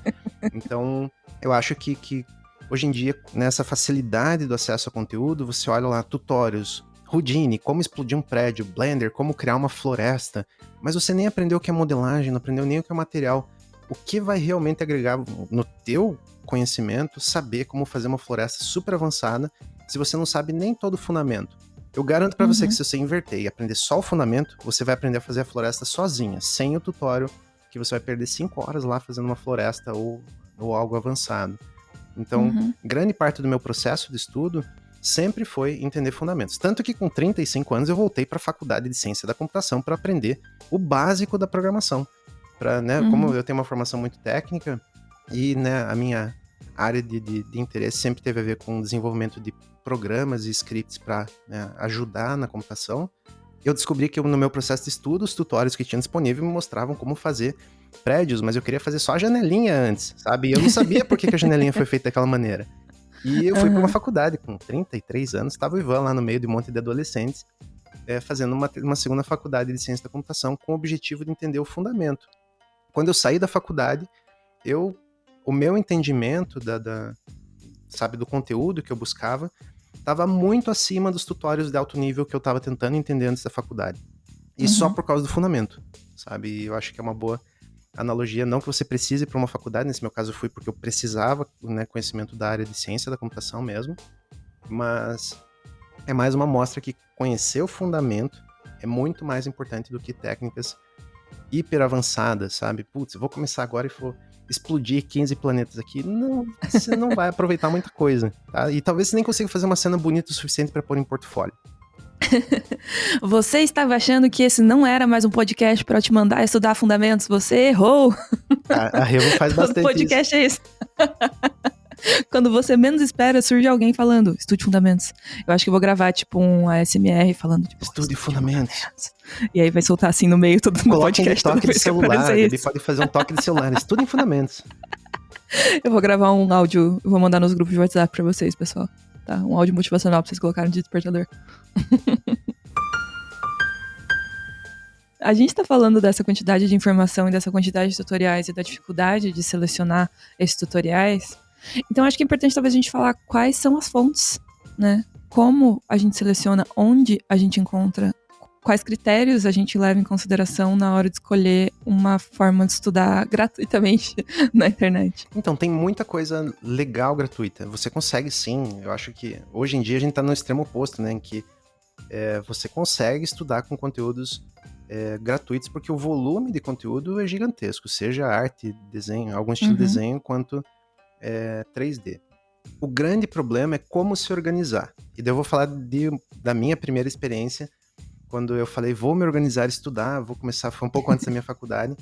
Então, eu acho que hoje em dia, nessa facilidade do acesso ao conteúdo, você olha lá, tutorials, Houdini, como explodir um prédio, Blender, como criar uma floresta, mas você nem aprendeu o que é modelagem, não aprendeu nem o que é material. O que vai realmente agregar no teu conhecimento, saber como fazer uma floresta super avançada, se você não sabe nem todo o fundamento. Eu garanto pra você que se você inverter e aprender só o fundamento, você vai aprender a fazer a floresta sozinha, sem o tutorial, que você vai perder 5 horas lá fazendo uma floresta ou algo avançado. Então, grande parte do meu processo de estudo sempre foi entender fundamentos. Tanto que com 35 anos eu voltei para a faculdade de ciência da computação para aprender o básico da programação. Né, como eu tenho uma formação muito técnica e, né, a minha área de interesse sempre teve a ver com o desenvolvimento de programas e scripts para, né, ajudar na computação, eu descobri que no meu processo de estudo, os tutoriais que tinham disponível me mostravam como fazer prédios, mas eu queria fazer só a janelinha antes, sabe? E eu não sabia por que a janelinha foi feita daquela maneira. E eu fui para uma faculdade com 33 anos, estava o Ivan lá no meio de um monte de adolescentes, fazendo uma segunda faculdade de ciência da computação com o objetivo de entender o fundamento. Quando eu saí da faculdade, o meu entendimento sabe, do conteúdo que eu buscava estava muito acima dos tutoriais de alto nível que eu estava tentando entender antes da faculdade. E só por causa do fundamento, sabe? Eu acho que é uma boa analogia, não que você precise para uma faculdade, nesse meu caso eu fui porque eu precisava, né, conhecimento da área de ciência da computação mesmo, mas é mais uma amostra que conhecer o fundamento é muito mais importante do que técnicas hiper avançadas, sabe? Putz, eu vou começar agora e vou explodir 15 planetas aqui. Não, você não vai aproveitar muita coisa, tá? E talvez você nem consiga fazer uma cena bonita o suficiente para pôr em portfólio. Você estava achando que esse não era mais um podcast para te mandar estudar fundamentos? Você errou! A Revo faz bastante isso. O podcast é isso. Quando você menos espera, surge alguém falando, estude fundamentos. Eu acho que eu vou gravar, tipo, um ASMR falando, tipo, estude fundamentos. E aí vai soltar assim no meio todo mundo podcast. Coloque um toque de celular, ele pode fazer um toque de celular. Estudem fundamentos. Eu vou gravar um áudio, eu vou mandar nos grupos de WhatsApp pra vocês, pessoal. Tá? Um áudio motivacional pra vocês colocarem de despertador. A gente tá falando dessa quantidade de informação e dessa quantidade de tutoriais e da dificuldade de selecionar esses tutoriais. Então acho que é importante talvez a gente falar quais são as fontes, né? Como a gente seleciona, onde a gente encontra, quais critérios a gente leva em consideração na hora de escolher uma forma de estudar gratuitamente na internet. Então, tem muita coisa legal gratuita. Você consegue sim, eu acho que hoje em dia a gente tá no extremo oposto, né? Em que você consegue estudar com conteúdos gratuitos, porque o volume de conteúdo é gigantesco, seja arte, desenho, algum estilo de desenho, quanto 3D. O grande problema é como se organizar. E daí eu vou falar da minha primeira experiência, quando eu falei, vou me organizar, estudar, vou começar, foi um pouco antes da minha faculdade,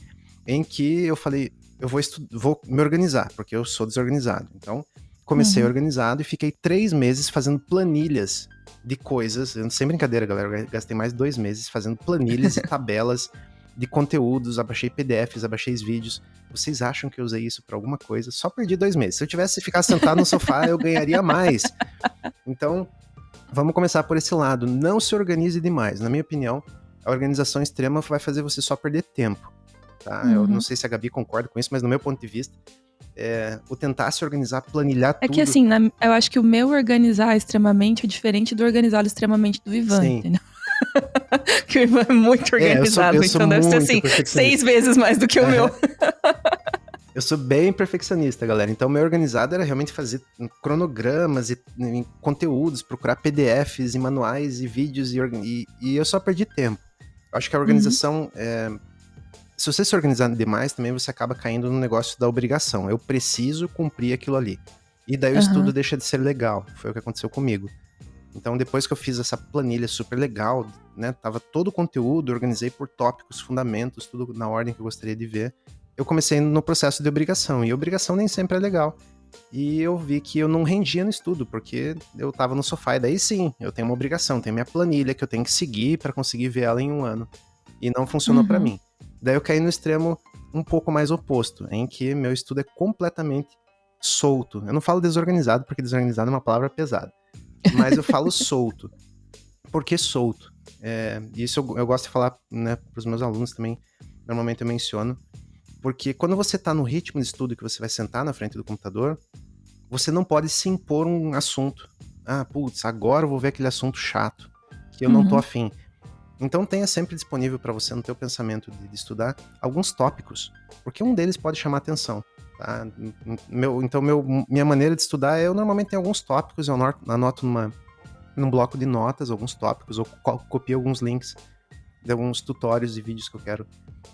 em que eu falei, eu vou me organizar, porque eu sou desorganizado. Então, comecei organizado e fiquei 3 meses fazendo planilhas de coisas, sem brincadeira, galera, eu gastei mais de 2 meses fazendo planilhas e tabelas de conteúdos, abaixei PDFs, abaixei vídeos. Vocês acham que eu usei isso pra alguma coisa? Só perdi 2 meses. Se eu tivesse ficado sentado no sofá, eu ganharia mais. Então, vamos começar por esse lado. Não se organize demais. Na minha opinião, a organização extrema vai fazer você só perder tempo. Tá? Eu não sei se a Gabi concorda com isso, mas no meu ponto de vista, o tentar se organizar, planilhar tudo... É que assim, eu acho que o meu organizar extremamente é diferente do organizar extremamente do Ivan, entendeu? Que o Ivan é muito organizado, eu sou então deve ser assim, 6 vezes mais do que o meu. Eu sou bem perfeccionista, galera. Então, meu organizado era realmente fazer cronogramas e conteúdos, procurar PDFs e manuais e vídeos e eu só perdi tempo. Eu acho que a organização... se você se organizar demais, também você acaba caindo no negócio da obrigação. Eu preciso cumprir aquilo ali. E daí o estudo deixa de ser legal. Foi o que aconteceu comigo. Então, depois que eu fiz essa planilha super legal, né, tava todo o conteúdo, organizei por tópicos, fundamentos, tudo na ordem que eu gostaria de ver, eu comecei no processo de obrigação, e obrigação nem sempre é legal. E eu vi que eu não rendia no estudo, porque eu tava no sofá, e daí sim, eu tenho uma obrigação, tenho minha planilha que eu tenho que seguir para conseguir ver ela em um ano. E não funcionou para mim. Daí eu caí no extremo um pouco mais oposto, em que meu estudo é completamente solto. Eu não falo desorganizado, porque desorganizado é uma palavra pesada. Mas eu falo solto. Por que solto? Isso eu gosto de falar, né, pros meus alunos também. Normalmente eu menciono. Porque quando você tá no ritmo de estudo que você vai sentar na frente do computador, você não pode se impor um assunto. Ah, putz, agora eu vou ver aquele assunto chato, que eu não tô afim. Então tenha sempre disponível para você, no teu pensamento de estudar, alguns tópicos, porque um deles pode chamar atenção. Tá? Minha maneira de estudar, eu normalmente tenho alguns tópicos, eu anoto num bloco de notas alguns tópicos, ou copio alguns links de alguns tutoriais e vídeos que eu quero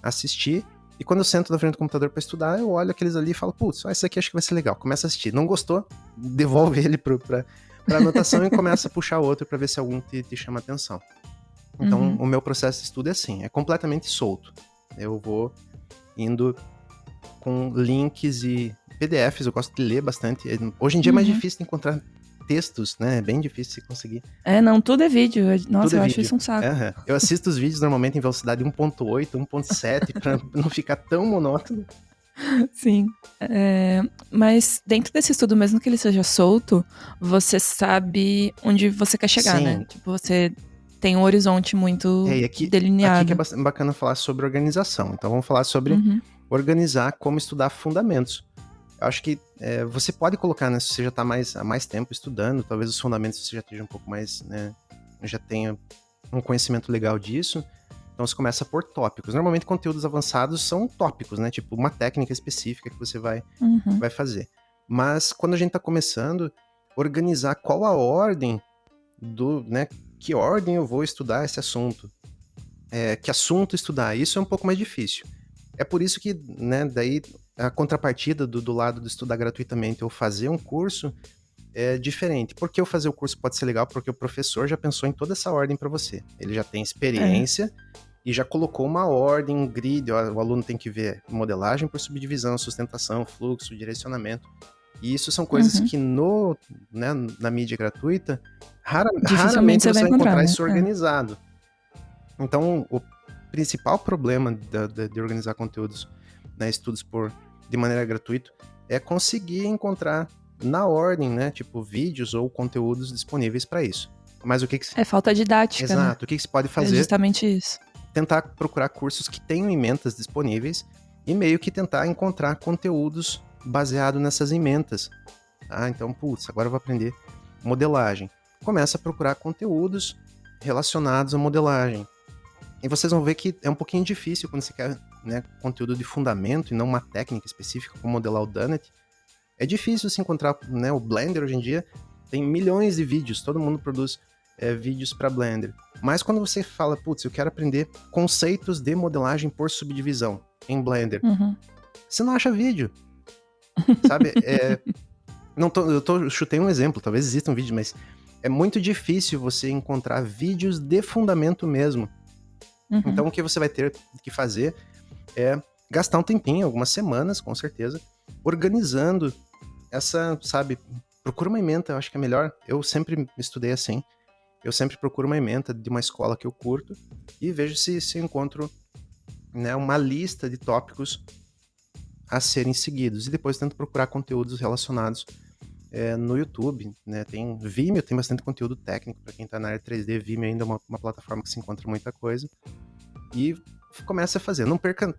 assistir, e quando eu sento na frente do computador para estudar, eu olho aqueles ali e falo, putz, esse aqui acho que vai ser legal, começa a assistir. Não gostou? Devolve ele pra anotação e começa a puxar outro para ver se algum te chama atenção. Então, o meu processo de estudo é assim, é completamente solto. Eu vou indo com links e PDFs, eu gosto de ler bastante. Hoje em dia é mais difícil de encontrar textos, né? É bem difícil de conseguir. Não, tudo é vídeo. Nossa, eu acho isso um saco. Eu assisto os vídeos normalmente em velocidade 1.8, 1.7, pra não ficar tão monótono. Sim. Mas dentro desse estudo, mesmo que ele seja solto, você sabe onde você quer chegar, né? Tipo, você tem um horizonte muito delineado. Aqui que é bastante bacana falar sobre organização. Então vamos falar sobre organizar como estudar fundamentos. Eu acho que você pode colocar, né, se você já está há mais tempo estudando, talvez os fundamentos você já esteja um pouco mais, né, já tenha um conhecimento legal disso. Então você começa por tópicos. Normalmente conteúdos avançados são tópicos, né, tipo uma técnica específica que você vai fazer. Mas quando a gente está começando, organizar qual a ordem né, que ordem eu vou estudar esse assunto, que assunto estudar, isso é um pouco mais difícil. É por isso que, né, daí a contrapartida do lado do estudar gratuitamente ou fazer um curso é diferente. Por que eu fazer o curso pode ser legal? Porque o professor já pensou em toda essa ordem para você. Ele já tem experiência e já colocou uma ordem, um grid, o aluno tem que ver modelagem por subdivisão, sustentação, fluxo, direcionamento. E isso são coisas que na mídia gratuita, raramente você vai encontrar isso organizado. Então, o principal problema de organizar conteúdos, né, estudos de maneira gratuita, é conseguir encontrar na ordem, né, tipo vídeos ou conteúdos disponíveis para isso. Mas o que é falta didática. Exato. Né? O que você pode fazer? É justamente isso. Tentar procurar cursos que tenham ementas disponíveis e meio que tentar encontrar conteúdos baseado nessas ementas. Então, agora eu vou aprender modelagem. Começa a procurar conteúdos relacionados à modelagem. E vocês vão ver que é um pouquinho difícil quando você quer, né, conteúdo de fundamento e não uma técnica específica como modelar o Donut. É difícil se encontrar, né, o Blender hoje em dia tem milhões de vídeos, todo mundo produz vídeos para Blender. Mas quando você fala, eu quero aprender conceitos de modelagem por subdivisão em Blender, você não acha vídeo, sabe? Chutei um exemplo, talvez exista um vídeo, mas é muito difícil você encontrar vídeos de fundamento mesmo. Então o que você vai ter que fazer é gastar um tempinho, algumas semanas, com certeza, organizando essa, sabe, procura uma ementa, eu acho que é melhor. Eu sempre estudei assim, eu sempre procuro uma ementa de uma escola que eu curto e vejo se eu encontro, né, uma lista de tópicos a serem seguidos, e depois tento procurar conteúdos relacionados no YouTube, né? Tem Vimeo, tem bastante conteúdo técnico para quem tá na área 3D. Vimeo ainda é uma plataforma que se encontra muita coisa. E comece a fazer.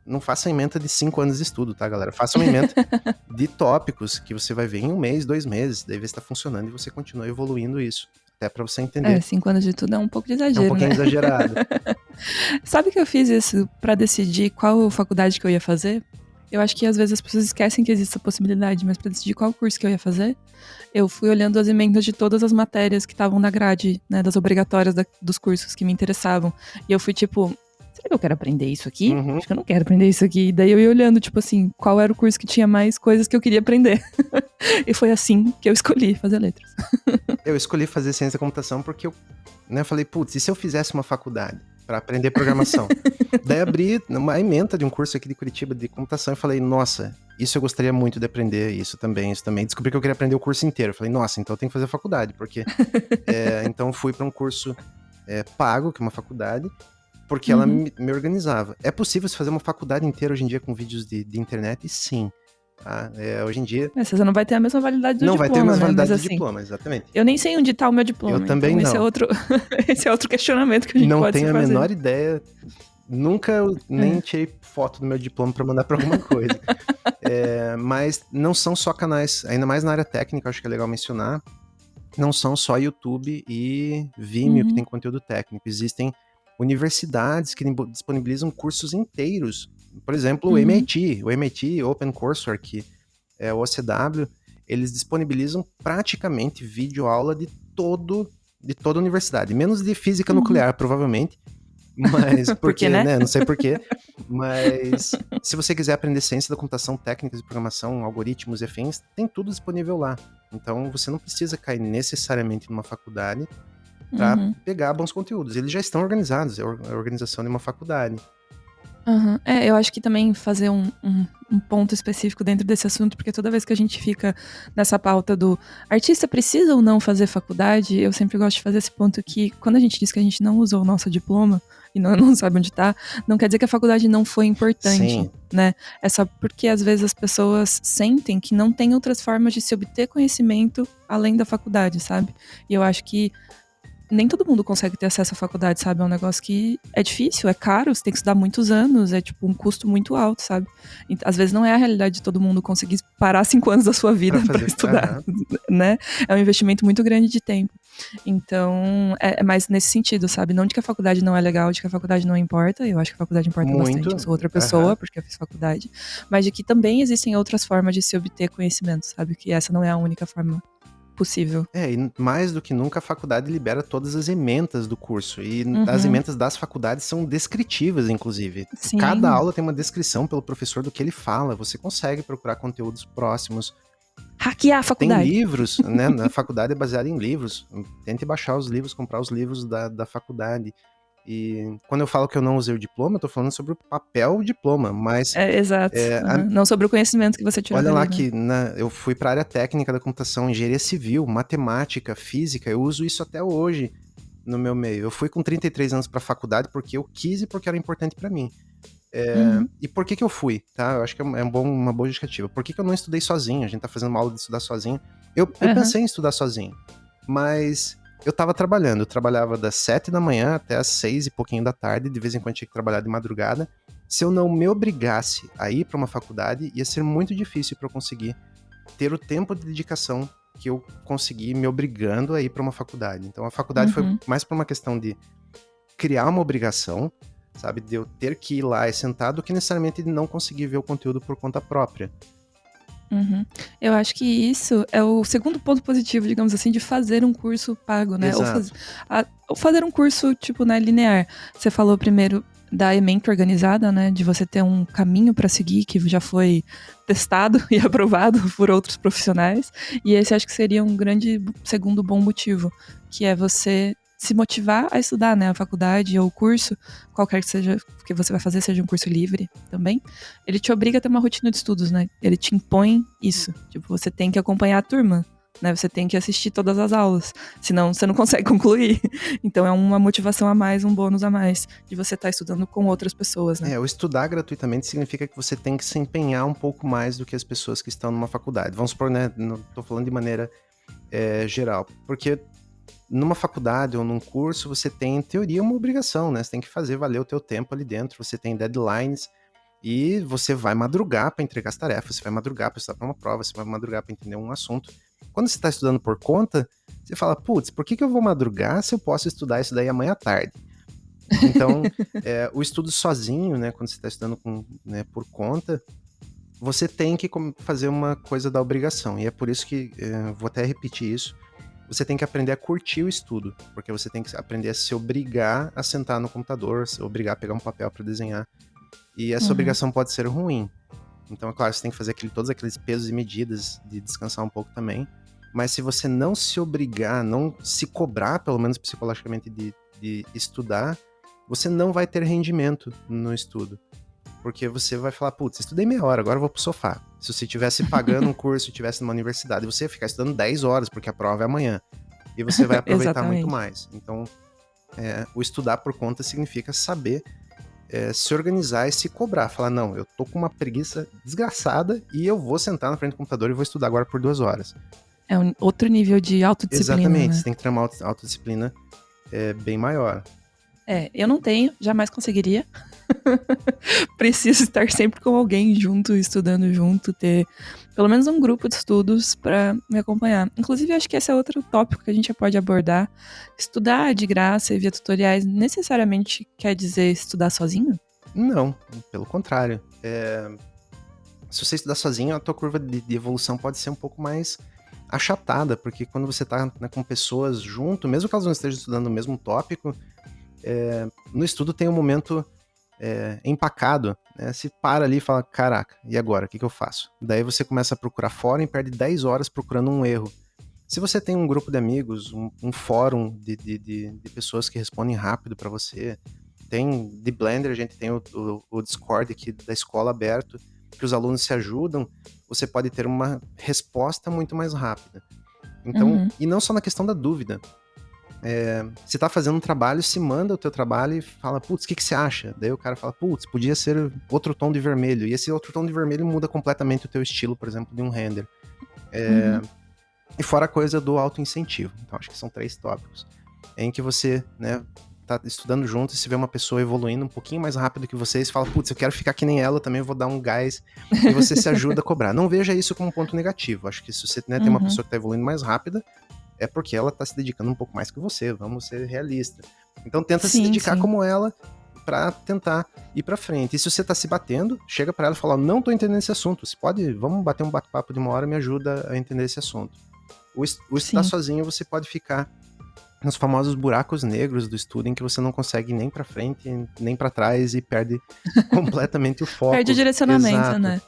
Não faça ementa de 5 anos de estudo, tá, galera? Faça uma ementa de tópicos que você vai ver em 1 mês, 2 meses, daí vê se tá funcionando e você continua evoluindo isso. Até para você entender. 5 anos de tudo é um pouco de exagero, É um pouquinho exagerado. Sabe que eu fiz isso para decidir qual faculdade que eu ia fazer? Eu acho que às vezes as pessoas esquecem que existe essa possibilidade, mas para decidir qual curso que eu ia fazer, eu fui olhando as emendas de todas as matérias que estavam na grade, né, das obrigatórias dos cursos que me interessavam. E eu fui tipo, será que eu quero aprender isso aqui? Acho que eu não quero aprender isso aqui. E daí eu ia olhando, tipo assim, qual era o curso que tinha mais coisas que eu queria aprender. E foi assim que eu escolhi fazer letras. Eu escolhi fazer ciência da computação porque eu falei, e se eu fizesse uma faculdade? para aprender programação. Daí abri uma ementa de um curso aqui de Curitiba de computação e falei, nossa, isso eu gostaria muito de aprender, isso também. Descobri que eu queria aprender o curso inteiro. Falei, nossa, então eu tenho que fazer faculdade, porque... então fui para um curso pago, que é uma faculdade, porque ela me organizava. É possível se fazer uma faculdade inteira hoje em dia com vídeos de internet? Sim. Tá? Hoje em dia... Você não vai ter a mesma validade do diploma, vai ter a mesma validade do diploma, exatamente. Eu nem sei onde tá o meu diploma. Eu também não. Esse é outro questionamento que a gente pode se fazer. Não tenho a menor ideia. Nunca nem tirei foto do meu diploma para mandar para alguma coisa. Mas não são só canais, ainda mais na área técnica, acho que é legal mencionar, não são só YouTube e Vimeo que tem conteúdo técnico. Existem universidades que disponibilizam cursos inteiros. Por exemplo, o MIT OpenCourseWare, que é o OCW, eles disponibilizam praticamente videoaula de toda a universidade, menos de física nuclear, provavelmente. Mas porque, né? Não sei porquê. Mas se você quiser aprender ciência da computação, técnicas de programação, algoritmos e afins, tem tudo disponível lá. Então você não precisa cair necessariamente numa faculdade para pegar bons conteúdos. Eles já estão organizados, é a organização de uma faculdade. Eu acho que também fazer um ponto específico dentro desse assunto, porque toda vez que a gente fica nessa pauta do artista precisa ou não fazer faculdade, eu sempre gosto de fazer esse ponto que quando a gente diz que a gente não usou o nosso diploma e não sabe onde tá, não quer dizer que a faculdade não foi importante, Sim. né? É só porque às vezes as pessoas sentem que não tem outras formas de se obter conhecimento além da faculdade, sabe? E eu acho que nem todo mundo consegue ter acesso à faculdade, sabe? É um negócio que é difícil, é caro, você tem que estudar muitos anos, é tipo um custo muito alto, sabe? E, às vezes não é a realidade de todo mundo conseguir parar 5 anos da sua vida pra estudar, né? É um investimento muito grande de tempo. Então, é mais nesse sentido, sabe? Não de que a faculdade não é legal, de que a faculdade não importa, eu acho que a faculdade importa bastante, eu sou outra pessoa, porque eu fiz faculdade, mas de que também existem outras formas de se obter conhecimento, sabe? Que essa não é a única forma possível. E mais do que nunca a faculdade libera todas as ementas do curso, e as ementas das faculdades são descritivas, inclusive. Sim. Cada aula tem uma descrição pelo professor do que ele fala, você consegue procurar conteúdos próximos. Hackear a faculdade. Tem livros, né? Na faculdade é baseada em livros. Tente baixar os livros, comprar os livros da faculdade. E quando eu falo que eu não usei o diploma, eu tô falando sobre o papel diploma, mas... exato. Não sobre o conhecimento que você tirou. Olha lá que eu fui para a área técnica da computação, engenharia civil, matemática, física, eu uso isso até hoje no meu meio. Eu fui com 33 anos para a faculdade porque eu quis e porque era importante para mim. E por que eu fui, tá? Eu acho que é uma boa justificativa. Por que eu não estudei sozinho? A gente tá fazendo uma aula de estudar sozinho. Eu pensei em estudar sozinho, mas... eu tava trabalhando, eu trabalhava das 7 da manhã até as 6 e pouquinho da tarde, de vez em quando tinha que trabalhar de madrugada. Se eu não me obrigasse a ir para uma faculdade, ia ser muito difícil para eu conseguir ter o tempo de dedicação que eu consegui me obrigando a ir para uma faculdade. Então a faculdade foi mais por uma questão de criar uma obrigação, sabe, de eu ter que ir lá e sentar, do que necessariamente de não conseguir ver o conteúdo por conta própria. Eu acho que isso é o segundo ponto positivo, digamos assim, de fazer um curso pago, né? Ou fazer um curso, tipo, né, linear. Você falou primeiro da ementa organizada, né? De você ter um caminho para seguir que já foi testado e aprovado por outros profissionais. E esse acho que seria um grande segundo bom motivo, que é você se motivar a estudar, né, a faculdade ou o curso, qualquer que seja que você vai fazer, seja um curso livre também, ele te obriga a ter uma rotina de estudos, né? Ele te impõe isso. Tipo, você tem que acompanhar a turma, né? Você tem que assistir todas as aulas, senão você não consegue concluir. Então é uma motivação a mais, um bônus a mais de você estar estudando com outras pessoas, né? O estudar gratuitamente significa que você tem que se empenhar um pouco mais do que as pessoas que estão numa faculdade. Vamos supor, né? Não tô falando de maneira geral, porque numa faculdade ou num curso, você tem, em teoria, uma obrigação, né? Você tem que fazer valer o teu tempo ali dentro, você tem deadlines e você vai madrugar para entregar as tarefas, você vai madrugar para estudar para uma prova, você vai madrugar para entender um assunto. Quando você está estudando por conta, você fala, putz, por que eu vou madrugar se eu posso estudar isso daí amanhã à tarde? Então, o estudo sozinho, né, quando você está estudando por conta, você tem que fazer uma coisa da obrigação. E é por isso que, vou até repetir isso, você tem que aprender a curtir o estudo, porque você tem que aprender a se obrigar a sentar no computador, se obrigar a pegar um papel para desenhar. E essa obrigação pode ser ruim. Então, é claro, você tem que fazer todos aqueles pesos e medidas de descansar um pouco também. Mas se você não se obrigar, não se cobrar, pelo menos psicologicamente, de estudar, você não vai ter rendimento no estudo. Porque você vai falar, putz, estudei meia hora, agora eu vou pro sofá. Se você estivesse pagando um curso, estivesse numa universidade, você ia ficar estudando 10 horas, porque a prova é amanhã. E você vai aproveitar muito mais. Então, o estudar por conta significa saber se organizar e se cobrar. Falar, não, eu tô com uma preguiça desgraçada e eu vou sentar na frente do computador e vou estudar agora por 2 horas. É um outro nível de autodisciplina. Exatamente, né? Você tem que ter uma autodisciplina bem maior. Eu não tenho, jamais conseguiria. Preciso estar sempre com alguém junto, estudando junto, ter pelo menos um grupo de estudos para me acompanhar. Inclusive, acho que esse é outro tópico que a gente pode abordar. Estudar de graça e via tutoriais necessariamente quer dizer estudar sozinho? Não, pelo contrário. Se você estudar sozinho, a tua curva de evolução pode ser um pouco mais achatada, porque quando você tá, né, com pessoas junto, mesmo que elas não estejam estudando o mesmo tópico, no estudo tem um momento empacado, né? Se para ali e fala, caraca, e agora? O que eu faço? Daí você começa a procurar fora e perde 10 horas procurando um erro. Se você tem um grupo de amigos, um fórum de pessoas que respondem rápido para você, tem de Blender, a gente tem o Discord aqui da escola aberto, que os alunos se ajudam, você pode ter uma resposta muito mais rápida. Então, e não só na questão da dúvida. Você tá fazendo um trabalho, se manda o teu trabalho e fala, putz, o que você acha? Daí o cara fala, putz, podia ser outro tom de vermelho. E esse outro tom de vermelho muda completamente o teu estilo, por exemplo, de um render. E fora a coisa do auto-incentivo. Então, acho que são 3 tópicos. Em que você, né, tá estudando junto e se vê uma pessoa evoluindo um pouquinho mais rápido que você e fala, putz, eu quero ficar que nem ela, eu também vou dar um gás. E você se ajuda a cobrar. Não veja isso como um ponto negativo. Acho que se você, né, tem uma pessoa que tá evoluindo mais rápida, é porque ela tá se dedicando um pouco mais que você, vamos ser realistas. Então tenta se dedicar como ela pra tentar ir pra frente. E se você tá se batendo, chega pra ela e fala, não tô entendendo esse assunto, vamos bater um bate-papo de 1 hora, me ajuda a entender esse assunto. O estudar sozinho, você pode ficar nos famosos buracos negros do estudo, em que você não consegue nem pra frente, nem pra trás, e perde completamente o foco. Perde o direcionamento, Exato. né?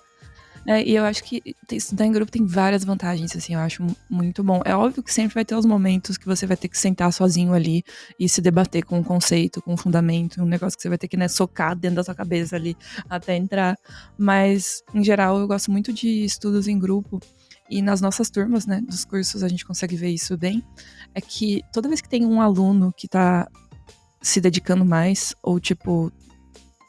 E eu acho que estudar em grupo tem várias vantagens, assim, eu acho muito bom. É óbvio que sempre vai ter os momentos que você vai ter que sentar sozinho ali e se debater com um conceito, com um fundamento, um negócio que você vai ter que, né, socar dentro da sua cabeça ali até entrar. Mas, em geral, eu gosto muito de estudos em grupo. E nas nossas turmas, né, dos cursos, a gente consegue ver isso bem. É que toda vez que tem um aluno que tá se dedicando mais, ou tipo,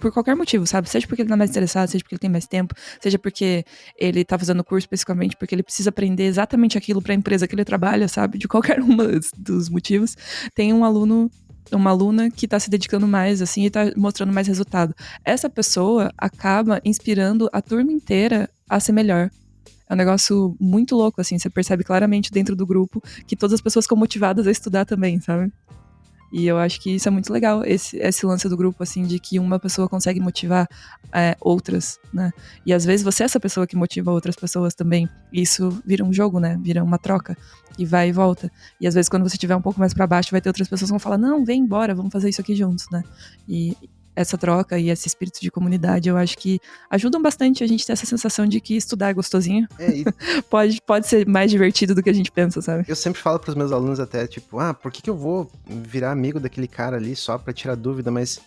por qualquer motivo, sabe? Seja porque ele tá mais interessado, seja porque ele tem mais tempo, seja porque ele tá fazendo o curso especificamente porque ele precisa aprender exatamente aquilo pra empresa que ele trabalha, sabe? De qualquer um dos motivos. Tem um aluno, uma aluna que tá se dedicando mais, assim, e tá mostrando mais resultado. Essa pessoa acaba inspirando a turma inteira a ser melhor. É um negócio muito louco, assim, você percebe claramente dentro do grupo que todas as pessoas ficam motivadas a estudar também, sabe? E eu acho que isso é muito legal, esse lance do grupo, assim, de que uma pessoa consegue motivar outras, né? E às vezes você é essa pessoa que motiva outras pessoas também. E isso vira um jogo, né? Vira uma troca. E vai e volta. E às vezes quando você estiver um pouco mais pra baixo, vai ter outras pessoas que vão falar, não, vem embora, vamos fazer isso aqui juntos, né? E essa troca e esse espírito de comunidade, eu acho que ajudam bastante a gente ter essa sensação de que estudar é gostosinho. Pode ser mais divertido do que a gente pensa, sabe? Eu sempre falo pros meus alunos até, tipo, por que eu vou virar amigo daquele cara ali só pra tirar dúvida? Mas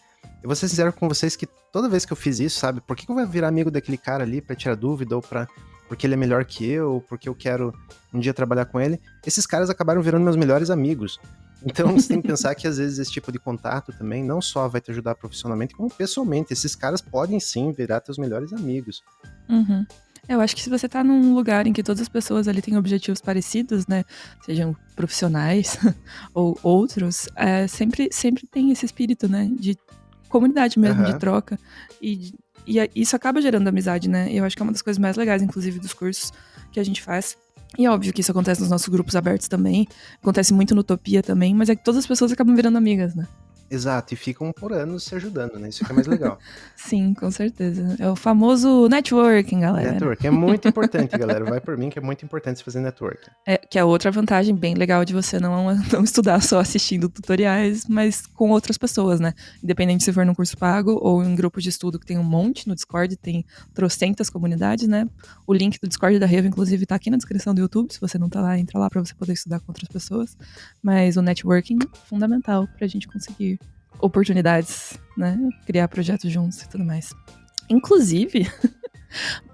eu vou ser sincero com vocês que toda vez que eu fiz isso, sabe? Por que eu vou virar amigo daquele cara ali pra tirar dúvida ou porque ele é melhor que eu, ou porque eu quero um dia trabalhar com ele? Esses caras acabaram virando meus melhores amigos. Então você tem que pensar que às vezes esse tipo de contato também não só vai te ajudar profissionalmente, como pessoalmente. Esses caras podem sim virar teus melhores amigos. Eu acho que se você tá num lugar em que todas as pessoas ali têm objetivos parecidos, né, sejam profissionais ou outros, sempre tem esse espírito, né, de comunidade mesmo, de troca. E isso acaba gerando amizade, né? Eu acho que é uma das coisas mais legais, inclusive, dos cursos que a gente faz. E é óbvio que isso acontece nos nossos grupos abertos também, acontece muito no Utopia também, mas é que todas as pessoas acabam virando amigas, né? Exato, e ficam por anos se ajudando, né? Isso que é mais legal. Sim, com certeza. É o famoso networking, galera. Networking é muito importante, galera. Vai por mim que é muito importante você fazer networking. Que é outra vantagem bem legal de você não estudar só assistindo tutoriais, mas com outras pessoas, né? Independente se for num curso pago ou em grupos de estudo que tem um monte no Discord, tem trocentas comunidades, né? O link do Discord da Revo, inclusive, tá aqui na descrição do YouTube. Se você não tá lá, entra lá pra você poder estudar com outras pessoas. Mas o networking é fundamental pra gente conseguir oportunidades, né? Criar projetos juntos e tudo mais. Inclusive,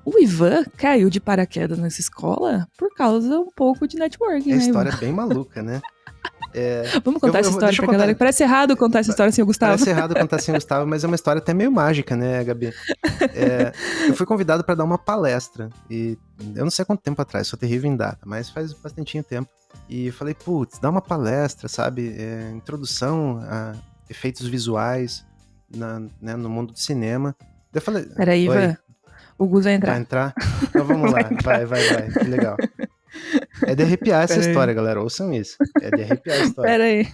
o Ivan caiu de paraquedas nessa escola por causa um pouco de networking, né, Ivan? A história é bem maluca, né? Vamos contar essa história pra galera. Parece errado contar essa história sem o Gustavo. Parece errado contar sem o Gustavo, mas é uma história até meio mágica, né, Gabi? Eu fui convidado para dar uma palestra, e eu não sei quanto tempo atrás, sou terrível em data, mas faz bastantinho tempo. E eu falei, putz, dá uma palestra, sabe? Introdução a efeitos visuais né, no mundo do cinema. Eu falei... Peraí, Ivan, o Gus vai entrar. Vai entrar? Então vamos lá, vai, que legal. É de arrepiar essa história, galera, ouçam isso. É de arrepiar a história. Pera aí.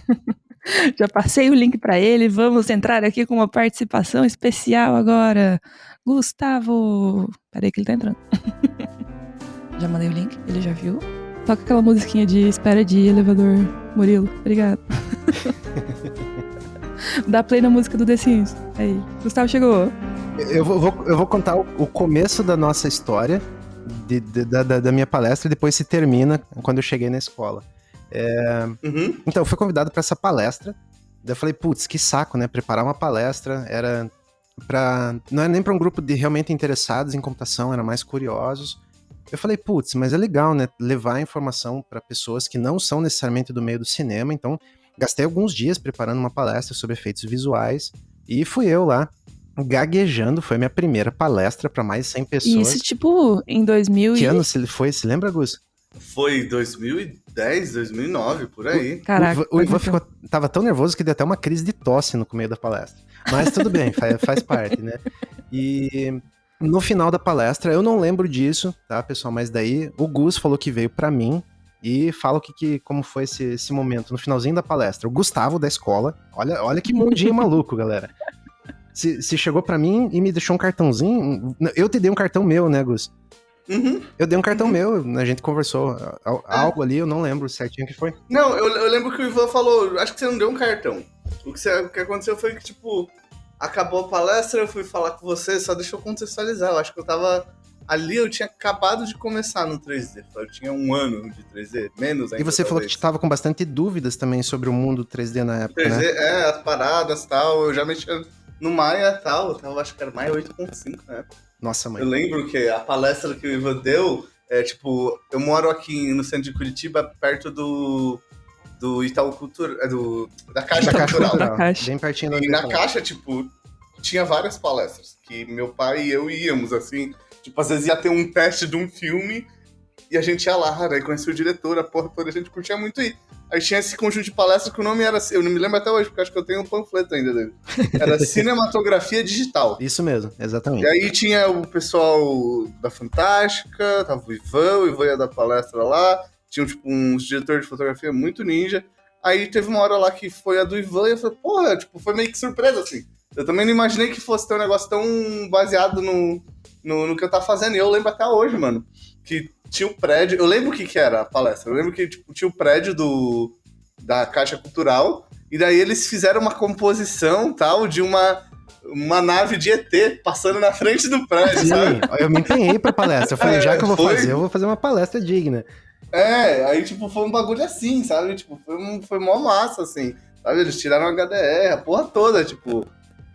Já passei o link pra ele, vamos entrar aqui com uma participação especial agora. Gustavo. Pera aí que ele tá entrando. Já mandei o link, ele já viu. Toca aquela musiquinha de espera de elevador, Murilo. Obrigado. Dá play na música do The Sims. Aí, Gustavo chegou. Eu vou contar o começo da nossa história, da minha palestra, e depois se termina quando eu cheguei na escola. Então, eu fui convidado para essa palestra. Daí eu falei, putz, que saco, né? Preparar uma palestra não era nem para um grupo de realmente interessados em computação, era mais curiosos. Eu falei, putz, mas é legal, né? Levar a informação para pessoas que não são necessariamente do meio do cinema. Então, gastei alguns dias preparando uma palestra sobre efeitos visuais. E fui eu lá, gaguejando. Foi a minha primeira palestra para mais de 100 pessoas. E isso, tipo, em 2000 Que ano foi? Se lembra, Gus? Foi 2010, 2009, por aí. Caraca, o Ivan tava tão nervoso que deu até uma crise de tosse no meio da palestra. Mas tudo bem, faz parte, né? E... no final da palestra, eu não lembro disso, tá, pessoal? Mas daí o Gus falou que veio pra mim e fala como foi esse momento no finalzinho da palestra. O Gustavo da escola, olha que mundinho maluco, galera. Se chegou pra mim e me deixou um cartãozinho, eu te dei um cartão meu, né, Gus? Uhum. Eu dei um cartão meu, a gente conversou algo ali, eu não lembro certinho o que foi. Não, eu lembro que o Ivan falou, acho que você não deu um cartão. O que aconteceu foi que, tipo... acabou a palestra, eu fui falar com você, só deixa eu contextualizar. Eu acho que eu tava ali, eu tinha acabado de começar no 3D. Eu tinha 1 ano de 3D, menos ainda. E você falou que estava com bastante dúvidas também sobre o mundo 3D na época, 3D, né? As paradas e tal. Eu já mexia no Maya e tal. Eu tava, acho que era Maya 8.5 na época. Nossa, mãe. Eu lembro que a palestra que o Ivan deu, tipo, eu moro aqui no centro de Curitiba, perto do Itaú Cultura, da Caixa Cultural. Da Caixa. Bem pertinho da E na Caixa, tipo, tinha várias palestras que meu pai e eu íamos, assim. Tipo, às vezes ia ter um teste de um filme e a gente ia lá, daí conhecia o diretor, a porra toda, a gente curtia muito ir. Aí tinha esse conjunto de palestras que o nome era, eu não me lembro até hoje, porque acho que eu tenho um panfleto ainda dele. Era Cinematografia Digital. Isso mesmo, exatamente. E aí tinha o pessoal da Fantástica, tava o Ivan ia dar palestra lá, tinha tipo uns diretores de fotografia muito ninja. Aí teve uma hora lá que foi a do Ivan e eu falei, porra, tipo, foi meio que surpresa, assim. Eu também não imaginei que fosse ter um negócio tão baseado no que eu tava fazendo. E eu lembro até hoje, mano, que tinha o prédio... Eu lembro o que era a palestra. Eu lembro que tipo, tinha o prédio da Caixa Cultural. E daí eles fizeram uma composição, tal, de uma nave de ET passando na frente do prédio, Sim, sabe? Eu me empenhei pra palestra. Eu falei, já que eu vou fazer uma palestra digna. Aí, tipo, foi um bagulho assim, sabe? Tipo, foi mó massa, assim. Sabe? Eles tiraram a HDR, a porra toda, tipo...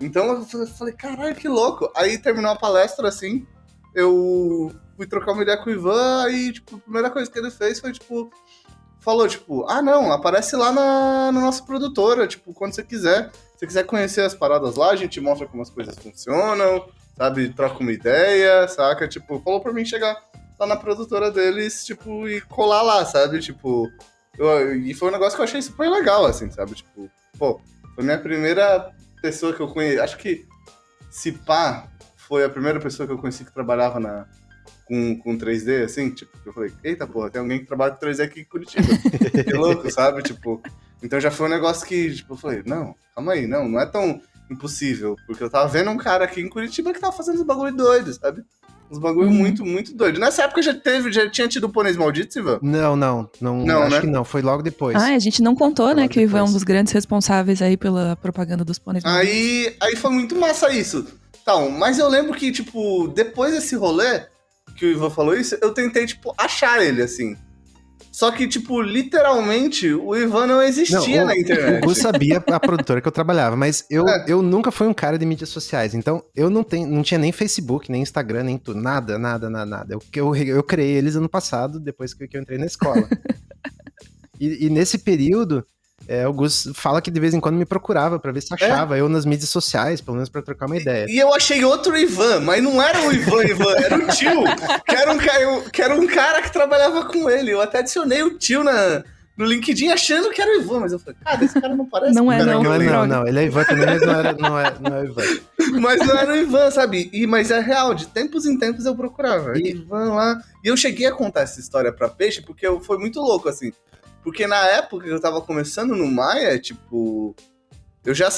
Então eu falei, caralho, que louco. Aí terminou a palestra, assim, eu fui trocar uma ideia com o Ivan, aí, tipo, a primeira coisa que ele fez foi, tipo, falou, tipo, não, aparece lá na nossa produtora, tipo, quando você quiser. Se você quiser conhecer as paradas lá, a gente mostra como as coisas funcionam, sabe, troca uma ideia, saca? Tipo, falou pra mim chegar lá na produtora deles, tipo, e colar lá, sabe? Tipo, e foi um negócio que eu achei super legal, assim, sabe? Tipo, pô, foi minha primeira pessoa que eu conheci, acho que se pá, foi a primeira pessoa que eu conheci que trabalhava com 3D, assim, tipo, eu falei, eita porra, tem alguém que trabalha com 3D aqui em Curitiba. Que louco, sabe? Tipo, então já foi um negócio que, tipo, eu falei, não, calma aí, não é tão impossível, porque eu tava vendo um cara aqui em Curitiba que tava fazendo uns bagulho doido, sabe? Uns bagulho muito, muito doido. Nessa época já tinha tido o Pôneis Malditos, Ivan? Não, acho né? que não, foi logo depois. A gente não contou, né, que o Ivan é um dos grandes responsáveis aí pela propaganda dos Pôneis Malditos. Aí foi muito massa isso. Então, mas eu lembro que, tipo, depois desse rolê, que o Ivan falou isso, eu tentei, tipo, achar ele, assim. Só que, tipo, literalmente, o Ivan não existia na internet. O Gu sabia a produtora que eu trabalhava, mas eu nunca fui um cara de mídias sociais. Então, eu não tinha nem Facebook, nem Instagram, nem tudo. Nada. Eu criei eles ano passado, depois que eu entrei na escola. E nesse período, o Gus fala que de vez em quando me procurava pra ver se achava eu nas mídias sociais, pelo menos pra trocar uma ideia. E eu achei outro Ivan, mas não era o Ivan, era o tio, que era um cara que trabalhava com ele. Eu até adicionei o tio no LinkedIn achando que era o Ivan, mas eu falei, cara, esse cara não parece. Não é, não. Ele é Ivan também, mas não é o Ivan. Mas não era o Ivan, sabe? Mas é real, de tempos em tempos eu procurava. Ivan lá. E eu cheguei a contar essa história pra Peixe, porque foi muito louco, assim. Porque na época que eu tava começando no Maya, tipo... Eu já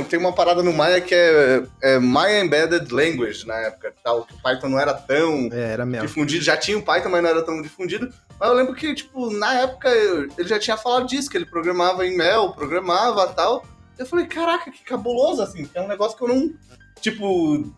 tem uma parada no Maya que é Maya Embedded Language na época, tal, que o Python não era tão difundido. Já tinha o Python, mas não era tão difundido. Mas eu lembro que, tipo, na época ele já tinha falado disso, que ele programava em Mel, programava e tal. Eu falei, caraca, que cabuloso, assim, que é um negócio que eu não... Tipo,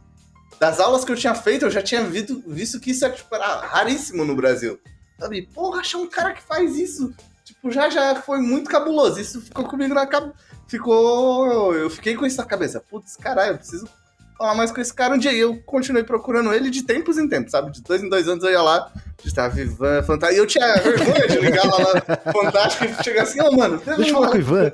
das aulas que eu tinha feito, eu já tinha visto que isso era raríssimo no Brasil. Sabe? Porra, achar um cara que faz isso. Tipo, já foi muito cabuloso. Isso ficou comigo na cabeça. Eu fiquei com isso na cabeça. Putz, caralho, eu preciso falar mais com esse cara um dia. E eu continuei procurando ele de tempos em tempos, sabe? De 2 em 2 anos eu ia lá, estava Ivan, Fantástico. E eu tinha vergonha de ligar lá na Fantástico e chegar assim, mano, deixa eu falar com o Ivan.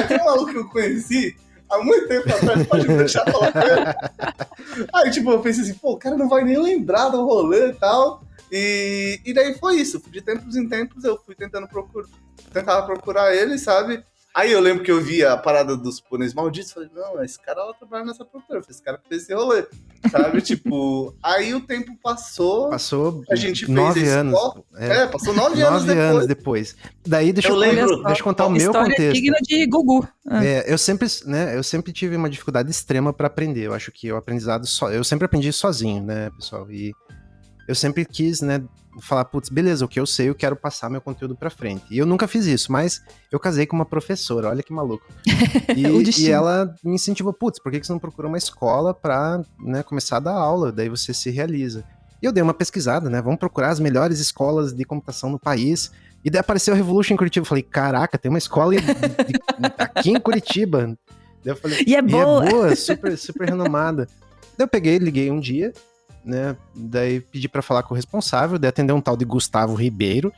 Tem um maluco que eu conheci há muito tempo atrás, pode me deixar falar com ele. Aí, tipo, eu pensei assim, o cara não vai nem lembrar do rolê e tal. E daí foi isso. De tempos em tempos eu fui tentava procurar ele, sabe? Aí eu lembro que eu via a parada dos pôneis malditos, falei, não, esse cara lá trabalha nessa produtora, esse cara que fez esse rolê, sabe? Tipo, aí o tempo passou, a gente fez 9 anos. Passou 9 anos depois. Daí deixa eu contar o meu contexto. História digna de Gugu. Eu sempre tive uma dificuldade extrema para aprender. Eu acho que o aprendizado eu sempre aprendi sozinho, né, pessoal? E eu sempre quis, né, falar, putz, beleza, o que eu sei, eu quero passar meu conteúdo pra frente. E eu nunca fiz isso, mas eu casei com uma professora, olha que maluco. E ela me incentivou, putz, por que você não procura uma escola pra, né, começar a dar aula? Daí você se realiza. E eu dei uma pesquisada, né, vamos procurar as melhores escolas de computação no país. E daí apareceu a Revolution em Curitiba. Eu falei, caraca, tem uma escola aqui em Curitiba. Daí eu falei, e é boa, super, super renomada. Daí eu liguei um dia, né, daí pedi pra falar com o responsável, daí atendeu um tal de Gustavo Ribeiro,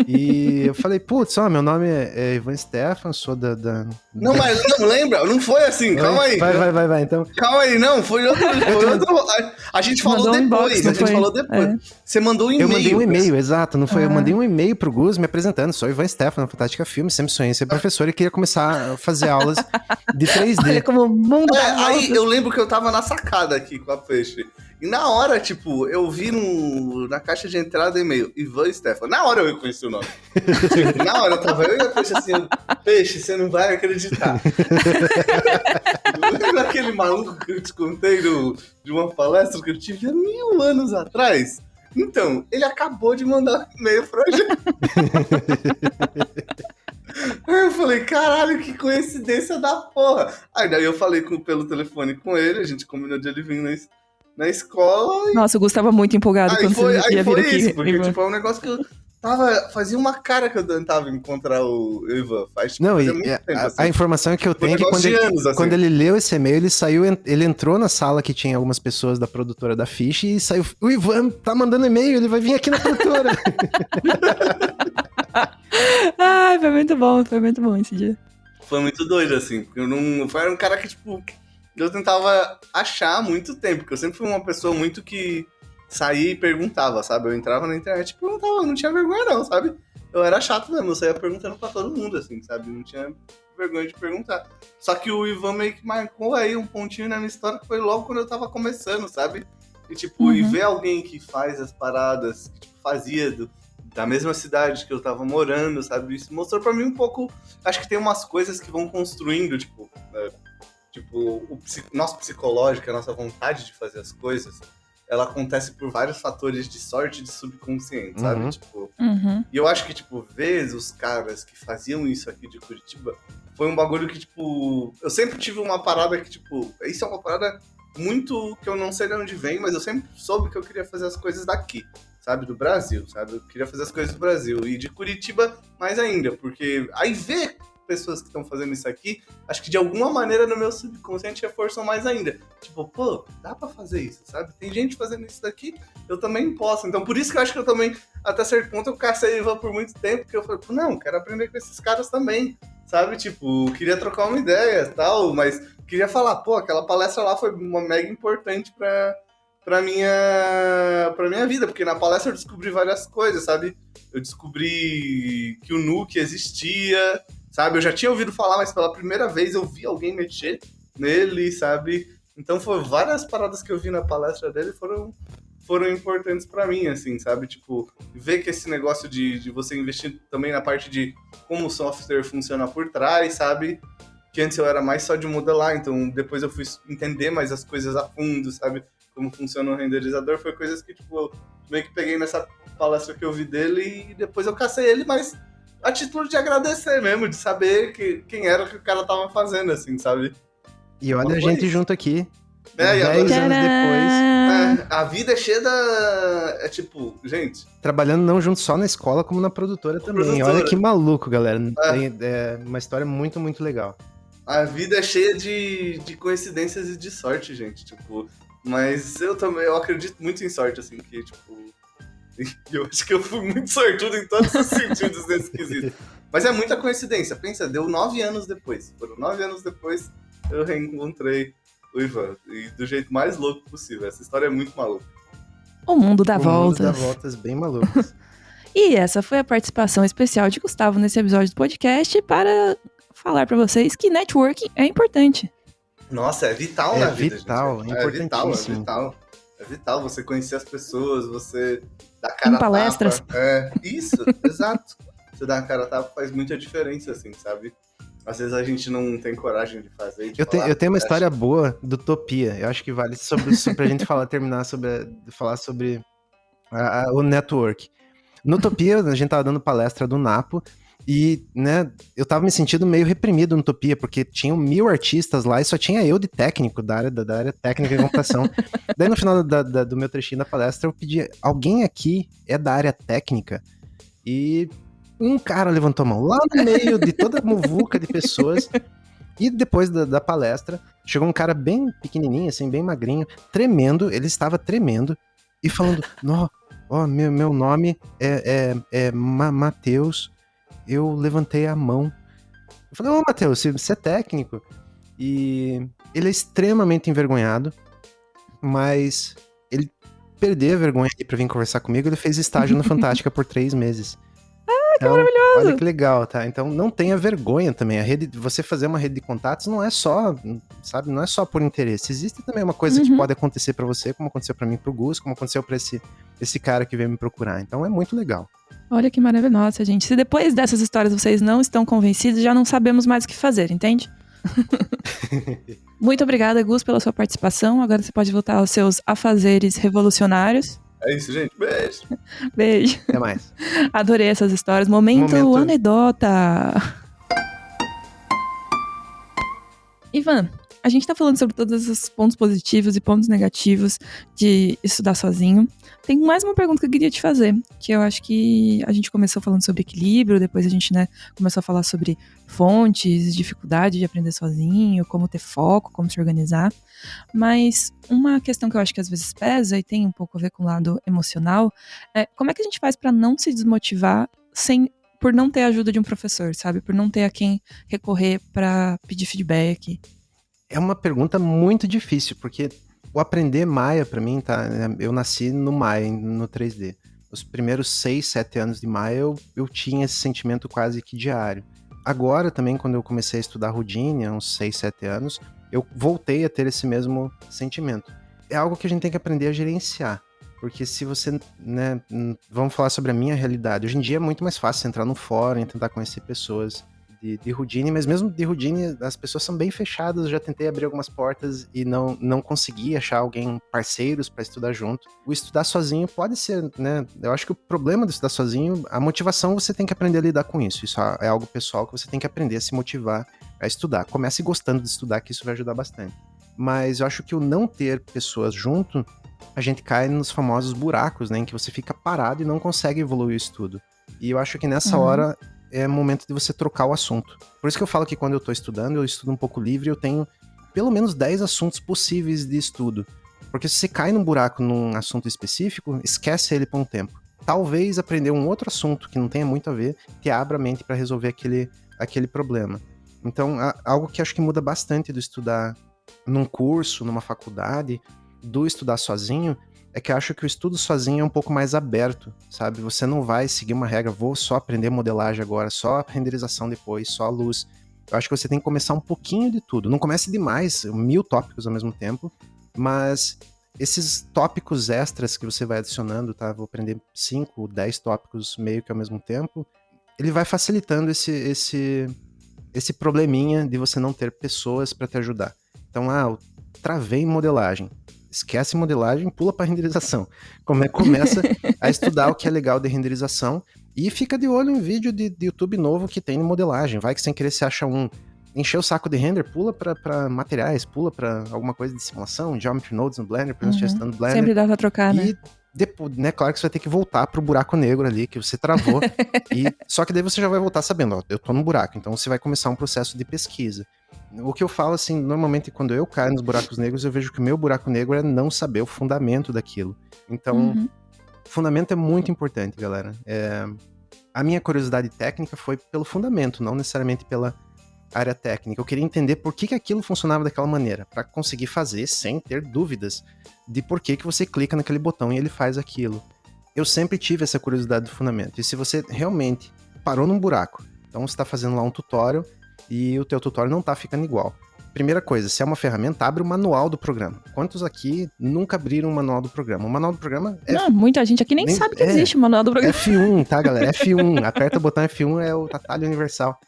e eu falei, putz, meu nome é Ivan Stefan, sou da... Não, mas não lembra, não foi assim, calma aí. Vai, então. Calma aí, não, foi outro... A gente falou depois, Você mandou um e-mail. Eu mandei um e-mail, exato, não foi? Eu mandei um e-mail pro Gus me apresentando, sou Ivan Stefan, Fantástica Filme, sempre sonhei em ser professor e queria começar a fazer aulas de 3D. Olha como o mundo aí eu lembro que eu tava na sacada aqui com a Peixe. E na hora, tipo, eu vi na caixa de entrada e-mail, Ivan Stefan. Na hora eu reconheci o nome. Na hora eu tava eu e a Peixe assim, Peixe, você não vai acreditar. Lembra aquele maluco que eu te contei de uma palestra que eu tive há 1000 anos atrás? Então, ele acabou de mandar um e-mail pra gente. Aí eu falei, caralho, que coincidência da porra. Aí daí eu falei pelo telefone com ele, a gente combinou de ele vir na escola. Nossa, o Gustavo estava muito empolgado quando você ia vir aqui. Isso, porque tipo, é um negócio que eu fazia uma cara que eu tentava encontrar o Ivan. A informação que eu tenho é que quando ele leu esse e-mail, ele entrou na sala que tinha algumas pessoas da produtora da Fish e saiu, o Ivan tá mandando e-mail, ele vai vir aqui na produtora. Ai, foi muito bom esse dia. Foi muito doido, assim, eu era um cara que, tipo, eu tentava achar há muito tempo, porque eu sempre fui uma pessoa muito que saía e perguntava, sabe? Eu entrava na internet e perguntava, eu não tinha vergonha não, sabe? Eu era chato mesmo, eu saía perguntando pra todo mundo, assim, sabe? Não tinha vergonha de perguntar. Só que o Ivan meio que marcou aí um pontinho na minha história que foi logo quando eu tava começando, sabe? E tipo, e ver alguém que faz as paradas, que tipo, fazia da mesma cidade que eu tava morando, sabe? Isso mostrou pra mim um pouco, acho que tem umas coisas que vão construindo, tipo, o nosso psicológico, a nossa vontade de fazer as coisas, ela acontece por vários fatores de sorte de subconsciente, sabe? Tipo, e eu acho que, tipo, ver os caras que faziam isso aqui de Curitiba foi um bagulho que, tipo, eu sempre tive uma parada que, tipo, isso é uma parada muito que eu não sei de onde vem, mas eu sempre soube que eu queria fazer as coisas daqui, sabe, do Brasil, sabe? Eu queria fazer as coisas do Brasil. E de Curitiba mais ainda, porque aí ver pessoas que estão fazendo isso aqui, acho que de alguma maneira no meu subconsciente reforçam mais ainda. Tipo, pô, dá pra fazer isso, sabe? Tem gente fazendo isso daqui, eu também posso. Então por isso que eu acho que eu também, até certo ponto, eu cacei Ivan por muito tempo, porque eu falei, pô, não, quero aprender com esses caras também, sabe? Tipo, queria trocar uma ideia e tal, mas queria falar, pô, aquela palestra lá foi uma mega importante pra minha vida, porque na palestra eu descobri várias coisas, sabe? Eu descobri que o Nuke existia, sabe? Eu já tinha ouvido falar, mas pela primeira vez eu vi alguém mexer nele, sabe? Então foram várias paradas que eu vi na palestra dele foram importantes pra mim, assim, sabe? Tipo, ver que esse negócio de você investir também na parte de como o software funciona por trás, sabe? Que antes eu era mais só de modelar, então depois eu fui entender mais as coisas a fundo, sabe? Como funciona o renderizador, foi coisas que, tipo, eu meio que peguei nessa palestra que eu vi dele e depois eu cacei ele, mas a título de agradecer mesmo, de saber quem era o que o cara tava fazendo, assim, sabe? E olha a gente junto aqui, e 10 anos depois. A vida é cheia da... É tipo, gente... Trabalhando não junto só na escola, como na produtora também. Olha que maluco, galera. É uma história muito, muito legal. A vida é cheia de coincidências e de sorte, gente, tipo... Mas eu acredito muito em sorte, assim, que, tipo... Eu acho que eu fui muito sortudo em todos os sentidos nesse quesito. Mas é muita coincidência. Pensa, deu 9 anos depois. Foram 9 anos depois eu reencontrei o Ivan. E do jeito mais louco possível. Essa história é muito maluca. O mundo dá voltas. O mundo dá voltas bem malucas. E essa foi a participação especial de Gustavo nesse episódio do podcast para falar para vocês que networking é importante. Nossa, é vital na vida, vital, gente. É importantíssimo. É vital. É vital você conhecer as pessoas, você dar cara a tapa. Palestras. Isso, exato. Você dar a cara a tapa faz muita diferença, assim, sabe? Às vezes a gente não tem coragem de fazer. Eu tenho uma história boa do Utopia. Eu acho que vale pra gente falar sobre o network. No Utopia, a gente tava dando palestra do Napo. E, né, eu tava me sentindo meio reprimido no Utopia, porque tinham 1000 artistas lá e só tinha eu de técnico, da área técnica de computação. Daí no final do meu trechinho da palestra, eu pedi, alguém aqui é da área técnica? E um cara levantou a mão lá no meio de toda a muvuca de pessoas. E depois da palestra, chegou um cara bem pequenininho, assim, bem magrinho, tremendo, ele estava tremendo e falando, meu nome é Matheus. Eu levantei a mão. Eu falei, Matheus, você é técnico. E ele é extremamente envergonhado, mas ele perdeu a vergonha pra vir conversar comigo. Ele fez estágio na Fantástica por 3 meses. Que maravilhoso! Olha que legal, tá? Então não tenha vergonha também. Você fazer uma rede de contatos não é só, sabe? Não é só por interesse. Existe também uma coisa que pode acontecer pra você, como aconteceu pra mim, pro Gus, como aconteceu pra esse cara que veio me procurar. Então é muito legal. Olha que maravilhosa, gente. Se depois dessas histórias vocês não estão convencidos, já não sabemos mais o que fazer, entende? Muito obrigada, Gus, pela sua participação. Agora você pode voltar aos seus afazeres revolucionários. É isso, gente. Beijo. Beijo. Até mais. Adorei essas histórias. Momento anedota. Ivan, a gente tá falando sobre todos os pontos positivos e pontos negativos de estudar sozinho. Tem mais uma pergunta que eu queria te fazer, que eu acho que a gente começou falando sobre equilíbrio, depois a gente, começou a falar sobre fontes, dificuldade de aprender sozinho, como ter foco, como se organizar. Mas uma questão que eu acho que às vezes pesa e tem um pouco a ver com o lado emocional, é como é que a gente faz para não se desmotivar por não ter a ajuda de um professor, sabe? Por não ter a quem recorrer para pedir feedback. É uma pergunta muito difícil, porque o aprender Maya, pra mim, tá? Eu nasci no Maya, no 3D. Os primeiros 6, 7 anos de Maya, eu tinha esse sentimento quase que diário. Agora, também, quando eu comecei a estudar Houdini, há uns 6, 7 anos, eu voltei a ter esse mesmo sentimento. É algo que a gente tem que aprender a gerenciar. Porque se você, vamos falar sobre a minha realidade. Hoje em dia é muito mais fácil entrar no fórum e tentar conhecer pessoas de Houdini, mas mesmo de Houdini as pessoas são bem fechadas. Eu já tentei abrir algumas portas e não consegui achar parceiros para estudar junto. O estudar sozinho pode ser, eu acho que o problema do estudar sozinho, a motivação, você tem que aprender a lidar com isso. Isso é algo pessoal que você tem que aprender a se motivar a estudar. Comece gostando de estudar, que isso vai ajudar bastante. Mas eu acho que o não ter pessoas junto a gente cai nos famosos buracos, né? Em que você fica parado e não consegue evoluir o estudo. E eu acho que nessa hora é momento de você trocar o assunto. Por isso que eu falo que quando eu tô estudando, eu estudo um pouco livre, eu tenho pelo menos 10 assuntos possíveis de estudo. Porque se você cai num buraco num assunto específico, esquece ele por um tempo. Talvez aprender um outro assunto que não tenha muito a ver, te abra a mente para resolver aquele problema. Então, algo que acho que muda bastante do estudar num curso, numa faculdade, do estudar sozinho, é que eu acho que o estudo sozinho é um pouco mais aberto, sabe? Você não vai seguir uma regra, vou só aprender modelagem agora, só renderização depois, só luz. Eu acho que você tem que começar um pouquinho de tudo. Não comece demais, 1000 tópicos ao mesmo tempo, mas esses tópicos extras que você vai adicionando, tá? Vou aprender 5, 10 tópicos meio que ao mesmo tempo. Ele vai facilitando esse probleminha de você não ter pessoas para te ajudar. Então, eu travei em modelagem. Esquece modelagem, pula para renderização. Começa a estudar o que é legal de renderização e fica de olho em vídeo de YouTube novo que tem de modelagem. Vai que sem querer você acha encher o saco de render, pula para materiais, pula para alguma coisa de simulação, Geometry Nodes no Blender, por exemplo, testando Blender. Sempre dá pra trocar, né? E depois, né, claro que você vai ter que voltar pro buraco negro ali, que você travou. Só que daí você já vai voltar sabendo, eu tô no buraco, então você vai começar um processo de pesquisa. O que eu falo, assim, normalmente quando eu caio nos buracos negros, eu vejo que o meu buraco negro é não saber o fundamento daquilo. Então, fundamento é muito importante, galera. A minha curiosidade técnica foi pelo fundamento, não necessariamente pela área técnica. Eu queria entender por que aquilo funcionava daquela maneira, para conseguir fazer sem ter dúvidas de por que você clica naquele botão e ele faz aquilo. Eu sempre tive essa curiosidade do fundamento. E se você realmente parou num buraco, então você está fazendo lá um tutorial e o teu tutorial não está ficando igual. Primeira coisa, se é uma ferramenta, abre o manual do programa. Quantos aqui nunca abriram o manual do programa? O manual do programa Não, muita gente aqui nem sabe que existe o manual do programa. F1, tá, galera? F1. Aperta o botão F1, é o atalho universal.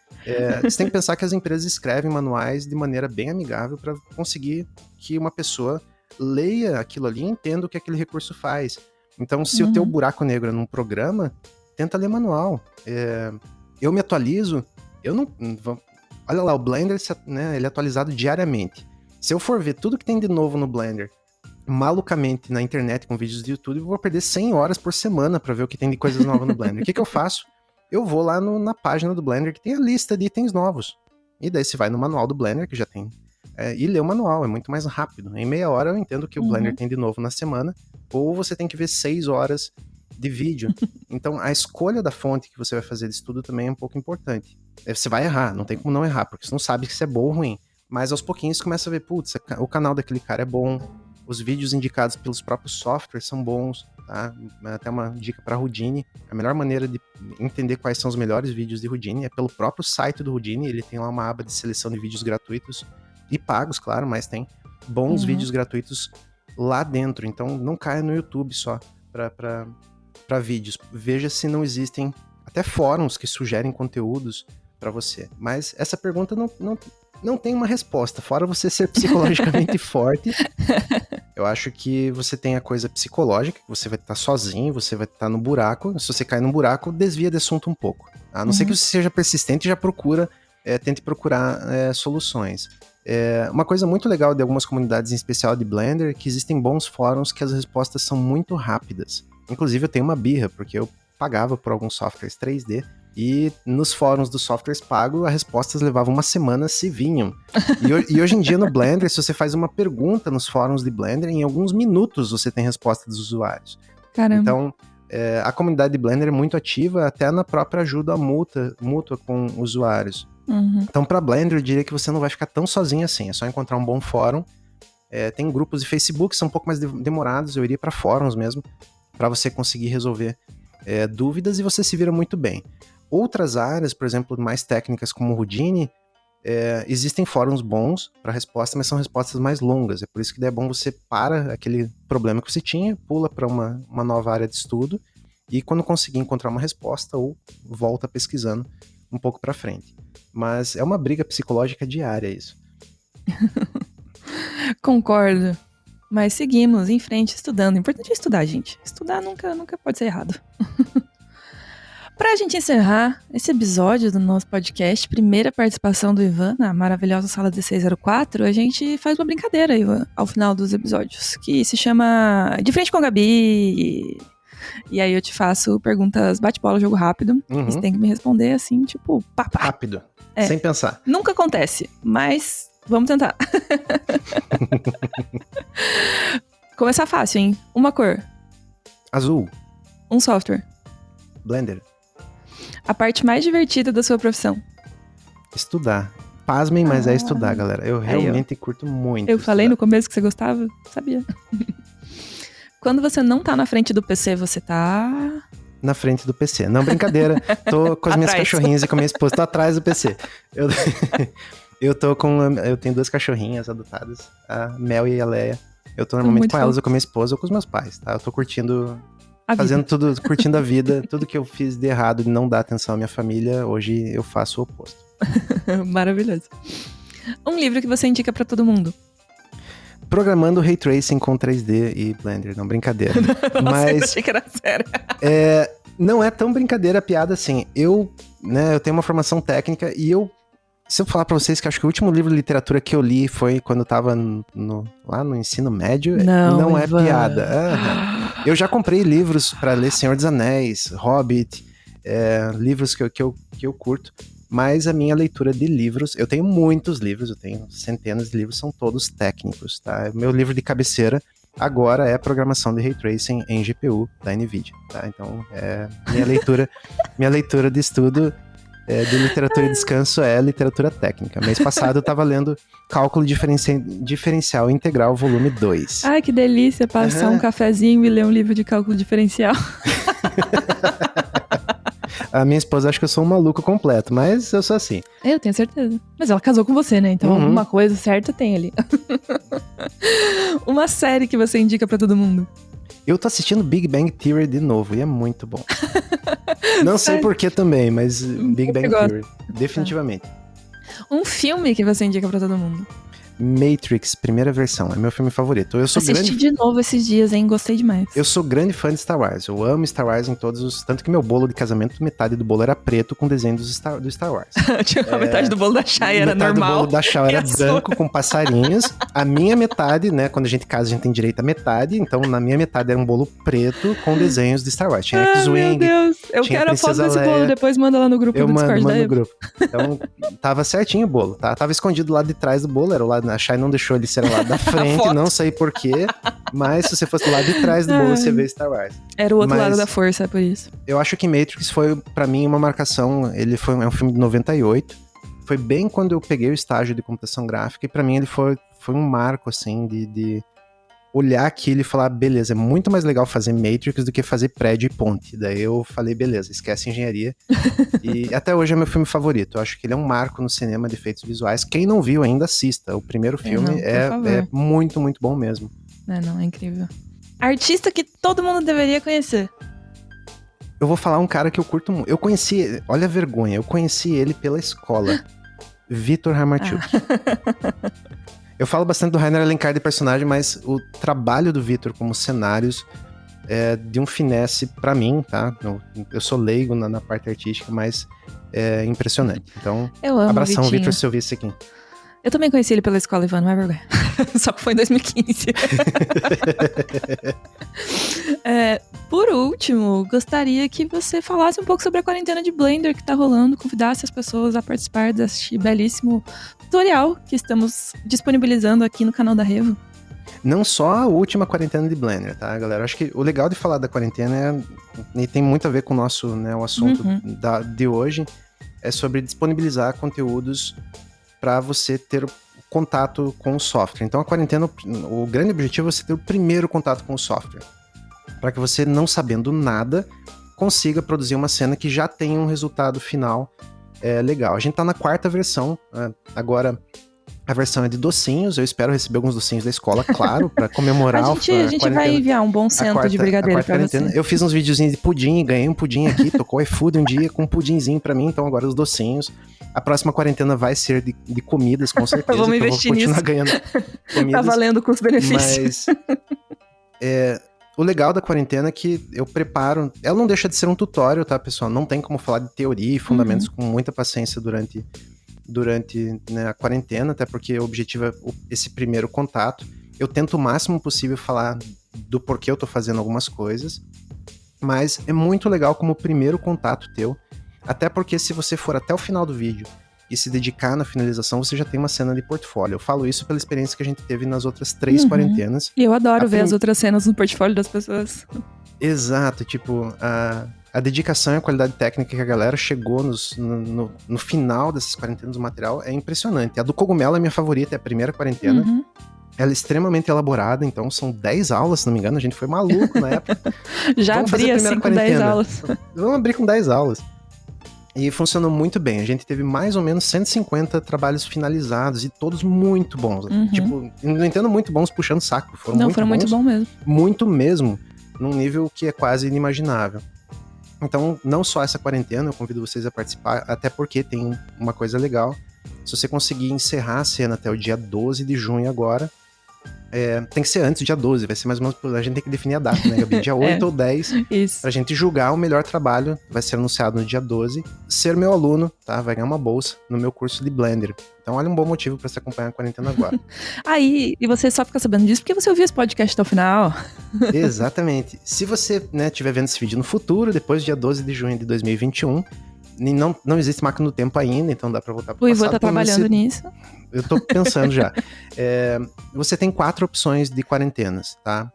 Você tem que pensar que as empresas escrevem manuais de maneira bem amigável para conseguir que uma pessoa leia aquilo ali e entenda o que aquele recurso faz. Então, se o teu buraco negro é num programa, tenta ler manual. Eu me atualizo, olha lá, o Blender, né, ele é atualizado diariamente. Se eu for ver tudo que tem de novo no Blender, malucamente na internet com vídeos do YouTube, eu vou perder 100 horas por semana para ver o que tem de coisas novas no Blender. O que eu faço? Eu vou lá na página do Blender que tem a lista de itens novos. E daí você vai no manual do Blender, que já tem, e lê o manual, é muito mais rápido. Em meia hora eu entendo o que o Blender tem de novo na semana, ou você tem que ver 6 horas de vídeo. Então, a escolha da fonte que você vai fazer de estudo também é um pouco importante. Você vai errar, não tem como não errar, porque você não sabe se é bom ou ruim. Mas aos pouquinhos você começa a ver, putz, o canal daquele cara é bom, os vídeos indicados pelos próprios softwares são bons, tá? Até uma dica para Houdini. A melhor maneira de entender quais são os melhores vídeos de Houdini é pelo próprio site do Houdini. Ele tem lá uma aba de seleção de vídeos gratuitos e pagos, claro, mas tem bons vídeos gratuitos lá dentro. Então não caia no YouTube só para vídeos. Veja se não existem até fóruns que sugerem conteúdos para você. Mas essa pergunta não tem uma resposta, fora você ser psicologicamente forte. Eu acho que você tem a coisa psicológica, que você vai estar sozinho, você vai estar no buraco. Se você cair num buraco, desvia de assunto um pouco. A não ser que você seja persistente e já tente procurar soluções. Uma coisa muito legal de algumas comunidades, em especial de Blender, é que existem bons fóruns que as respostas são muito rápidas. Inclusive eu tenho uma birra, porque eu pagava por alguns softwares 3D, e nos fóruns dos softwares pagos, as respostas levavam uma semana se vinham. E hoje em dia no Blender, se você faz uma pergunta nos fóruns de Blender, em alguns minutos você tem resposta dos usuários. Caramba. Então, a comunidade de Blender é muito ativa, até na própria ajuda mútua com usuários. Então, para Blender, eu diria que você não vai ficar tão sozinho assim, é só encontrar um bom fórum. Tem grupos de Facebook que são um pouco mais demorados, eu iria para fóruns mesmo, para você conseguir resolver dúvidas, e você se vira muito bem. Outras áreas, por exemplo, mais técnicas como o Houdini, existem fóruns bons para resposta, mas são respostas mais longas. É por isso que é bom você para aquele problema que você tinha, pula para uma nova área de estudo, e quando conseguir encontrar uma resposta, ou volta pesquisando um pouco para frente. Mas é uma briga psicológica diária isso. Concordo. Mas seguimos em frente estudando. O importante é estudar, gente. Estudar nunca pode ser errado. Pra gente encerrar esse episódio do nosso podcast, primeira participação do Ivan na maravilhosa sala 1604, a gente faz uma brincadeira, Ivan, ao final dos episódios, que se chama De Frente com a Gabi. E aí eu te faço perguntas bate-bola, jogo rápido, e você tem que me responder assim, tipo, pá. Rápido, sem pensar. Nunca acontece, mas vamos tentar. Começar fácil, hein? Uma cor. Azul. Um software. Blender. A parte mais divertida da sua profissão? Estudar. Pasmem, mas é estudar, galera. Eu realmente curto muito. Eu falei no começo que você gostava? Sabia. Quando você não tá na frente do PC, você tá... Na frente do PC. Não, brincadeira. Tô com as minhas cachorrinhas e com a minha esposa. Tô atrás do PC. Eu tenho 2 cachorrinhas adotadas, a Mel e a Leia. Eu tô normalmente com elas, ou com a minha esposa, ou com os meus pais, tá? Eu tô curtindo... Fazendo tudo, curtindo a vida. Tudo que eu fiz de errado e não dar atenção à minha família, hoje eu faço o oposto. Maravilhoso. Um livro que você indica pra todo mundo? Programando Ray Tracing com 3D e Blender. Não, brincadeira. Nossa, mas eu achei que era sério. Não é tão brincadeira a piada assim. Eu tenho uma formação técnica e se eu falar pra vocês que acho que o último livro de literatura que eu li foi quando eu tava lá no ensino médio, não é piada. Eu já comprei livros pra ler Senhor dos Anéis, Hobbit, livros que eu curto, mas a minha leitura de livros, eu tenho muitos livros, eu tenho centenas de livros, são todos técnicos, tá? Meu livro de cabeceira agora é Programação de Ray Tracing em GPU da NVIDIA, tá? Então, minha leitura de estudo de literatura e descanso é literatura técnica. Mês passado eu tava lendo Cálculo Diferencial Integral, volume 2. Ai, que delícia passar um cafezinho e ler um livro de cálculo diferencial. A minha esposa acha que eu sou um maluco completo, mas eu sou assim. Eu tenho certeza. Mas ela casou com você, né? Então alguma coisa certa tem ali. Uma série que você indica pra todo mundo? Eu tô assistindo Big Bang Theory de novo e é muito bom. Não sei porquê também, mas Big Bang Theory, definitivamente. Um filme que você indica pra todo mundo? Matrix, primeira versão, é meu filme favorito. Assisti de novo esses dias, hein? Gostei demais. Eu sou grande fã de Star Wars. Eu amo Star Wars em todos os... Tanto que meu bolo de casamento, metade do bolo era preto com desenho do Star Wars. A metade do bolo da Chay era normal. Metade do bolo da Chay era branco com passarinhos. A minha metade, né? Quando a gente casa, a gente tem direito à metade. Então, na minha metade era um bolo preto com desenhos de Star Wars. Tinha X-Wing. Meu Deus. Eu quero a foto desse bolo. Depois manda lá no grupo do Discord. Eu mando no grupo. Então, tava certinho o bolo, tá? Tava escondido lá de trás do bolo. Era o lado... A Chay não deixou ele ser lá da frente, não sei porquê, mas se você fosse do lado de trás do bolo, você vê Star Wars. Era o outro lado da força, é por isso. Eu acho que Matrix foi, pra mim, uma marcação, é um filme de 98, foi bem quando eu peguei o estágio de computação gráfica, e pra mim ele foi um marco, assim, de olhar aquilo e falar, beleza, é muito mais legal fazer Matrix do que fazer prédio e ponte. Daí eu falei, beleza, esquece engenharia. E até hoje é meu filme favorito. Eu acho que ele é um marco no cinema de efeitos visuais. Quem não viu ainda, assista. O primeiro filme é muito, muito bom mesmo. Não, é incrível. Artista que todo mundo deveria conhecer. Eu vou falar um cara que eu curto muito. Eu conheci, olha a vergonha, eu conheci ele pela escola. Vitor Ramarchuk. Eu falo bastante do Rainer Alencar de personagem, mas o trabalho do Vitor como cenários é de um finesse pra mim, tá? Eu sou leigo na parte artística, mas é impressionante. Então, eu amo abração, Vitor, se eu vi isso aqui. Eu também conheci ele pela escola, Ivan, não é vergonha. Só que foi em 2015. Por último, gostaria que você falasse um pouco sobre a quarentena de Blender que tá rolando, convidasse as pessoas a participar deste belíssimo tutorial que estamos disponibilizando aqui no canal da Revo. Não só a última quarentena de Blender, tá, galera? Acho que o legal de falar da quarentena e tem muito a ver com o nosso, né, o assunto de hoje, é sobre disponibilizar conteúdos para você ter contato com o software. Então a quarentena, o grande objetivo é você ter o primeiro contato com o software, para que você, não sabendo nada, consiga produzir uma cena que já tenha um resultado final legal. A gente tá na 4ª versão, agora a versão é de docinhos, eu espero receber alguns docinhos da escola, claro, para comemorar a gente vai enviar um bom cento de brigadeiro pra você. Eu fiz uns videozinhos de pudim, ganhei um pudim aqui, tocou iFood um dia com um pudinzinho pra mim, então agora os docinhos. A próxima quarentena vai ser de comidas, com certeza. Vamos investir nisso. Ganhando comidas. Tá valendo com os benefícios. Mas o legal da quarentena é que eu preparo... Ela não deixa de ser um tutorial, tá, pessoal? Não tem como falar de teoria e fundamentos com muita paciência durante né, a quarentena, até porque o objetivo é esse primeiro contato. Eu tento o máximo possível falar do porquê eu tô fazendo algumas coisas, mas é muito legal como primeiro contato teu, até porque se você for até o final do vídeo e se dedicar na finalização, você já tem uma cena de portfólio. Eu falo isso pela experiência que a gente teve nas outras 3 quarentenas. E eu adoro ver as outras cenas no portfólio das pessoas. Exato, tipo, a dedicação e a qualidade técnica que a galera chegou no final dessas quarentenas do material é impressionante. A do cogumelo é minha favorita, é a primeira quarentena. Ela é extremamente elaborada, então são 10 aulas, se não me engano, a gente foi maluco na época. Já abri assim com 10 aulas. Vamos abrir com 10 aulas. E funcionou muito bem. A gente teve mais ou menos 150 trabalhos finalizados e todos muito bons. Tipo, não entendo muito bons puxando saco. Foram muito bons mesmo. Muito mesmo, num nível que é quase inimaginável. Então, não só essa quarentena, eu convido vocês a participar, até porque tem uma coisa legal. Se você conseguir encerrar a cena até o dia 12 de junho agora, tem que ser antes do dia 12, vai ser mais ou menos, a gente tem que definir a data, né, Gabi? Dia 8 ou 10, isso. Pra gente julgar o melhor trabalho, vai ser anunciado no dia 12. Ser meu aluno, tá? Vai ganhar uma bolsa no meu curso de Blender. Então olha um bom motivo pra se acompanhar a quarentena agora. Aí, e você só fica sabendo disso porque você ouviu esse podcast até o final. Exatamente. Se você, né, estiver vendo esse vídeo no futuro, depois do dia 12 de junho de 2021, não existe máquina do tempo ainda, então dá pra voltar pro passado. O passado. Ivan tá trabalhando nisso. Eu tô pensando já. Você tem 4 opções de quarentenas, tá?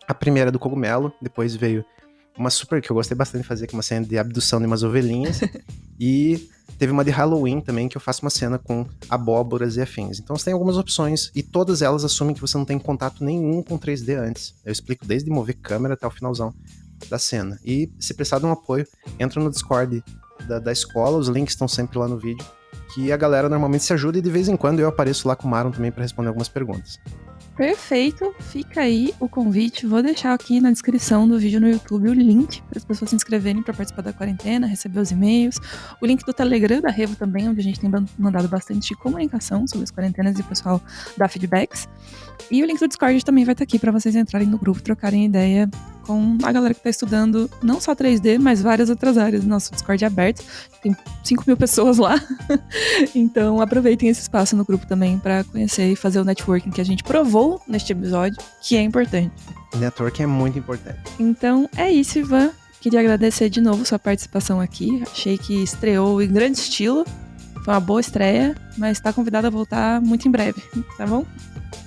A primeira é do cogumelo, depois veio uma super que eu gostei bastante de fazer, que é uma cena de abdução de umas ovelhinhas. E teve uma de Halloween também, que eu faço uma cena com abóboras e afins. Então você tem algumas opções, e todas elas assumem que você não tem contato nenhum com 3D antes. Eu explico desde mover câmera até o finalzão da cena. E se precisar de um apoio, entra no Discord da escola, os links estão sempre lá no vídeo, que a galera normalmente se ajuda e de vez em quando eu apareço lá com o Maron também para responder algumas perguntas. Perfeito, fica aí o convite, vou deixar aqui na descrição do vídeo no YouTube o link para as pessoas se inscreverem para participar da quarentena, receber os e-mails, o link do Telegram da Revo também, onde a gente tem mandado bastante comunicação sobre as quarentenas e o pessoal dá feedbacks, e o link do Discord também vai estar aqui para vocês entrarem no grupo, trocarem ideia com a galera que está estudando não só 3D, mas várias outras áreas. Nosso Discord é aberto, tem 5.000 pessoas lá, então aproveitem esse espaço no grupo também para conhecer e fazer o networking que a gente provou neste episódio, que é importante. Networking é muito importante. Então é isso, Ivan. Queria agradecer de novo sua participação aqui, achei que estreou em grande estilo, foi uma boa estreia, mas está convidado a voltar muito em breve, tá bom?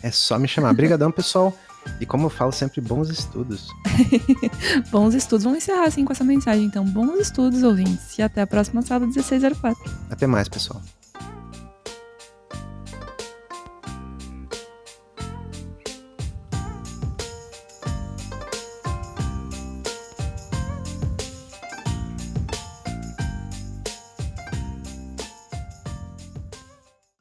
É só me chamar. Obrigadão, pessoal. E como eu falo sempre, bons estudos. Bons estudos. Vamos encerrar assim com essa mensagem. Então, bons estudos, ouvintes. E até a próxima sala 1604. Até mais, pessoal.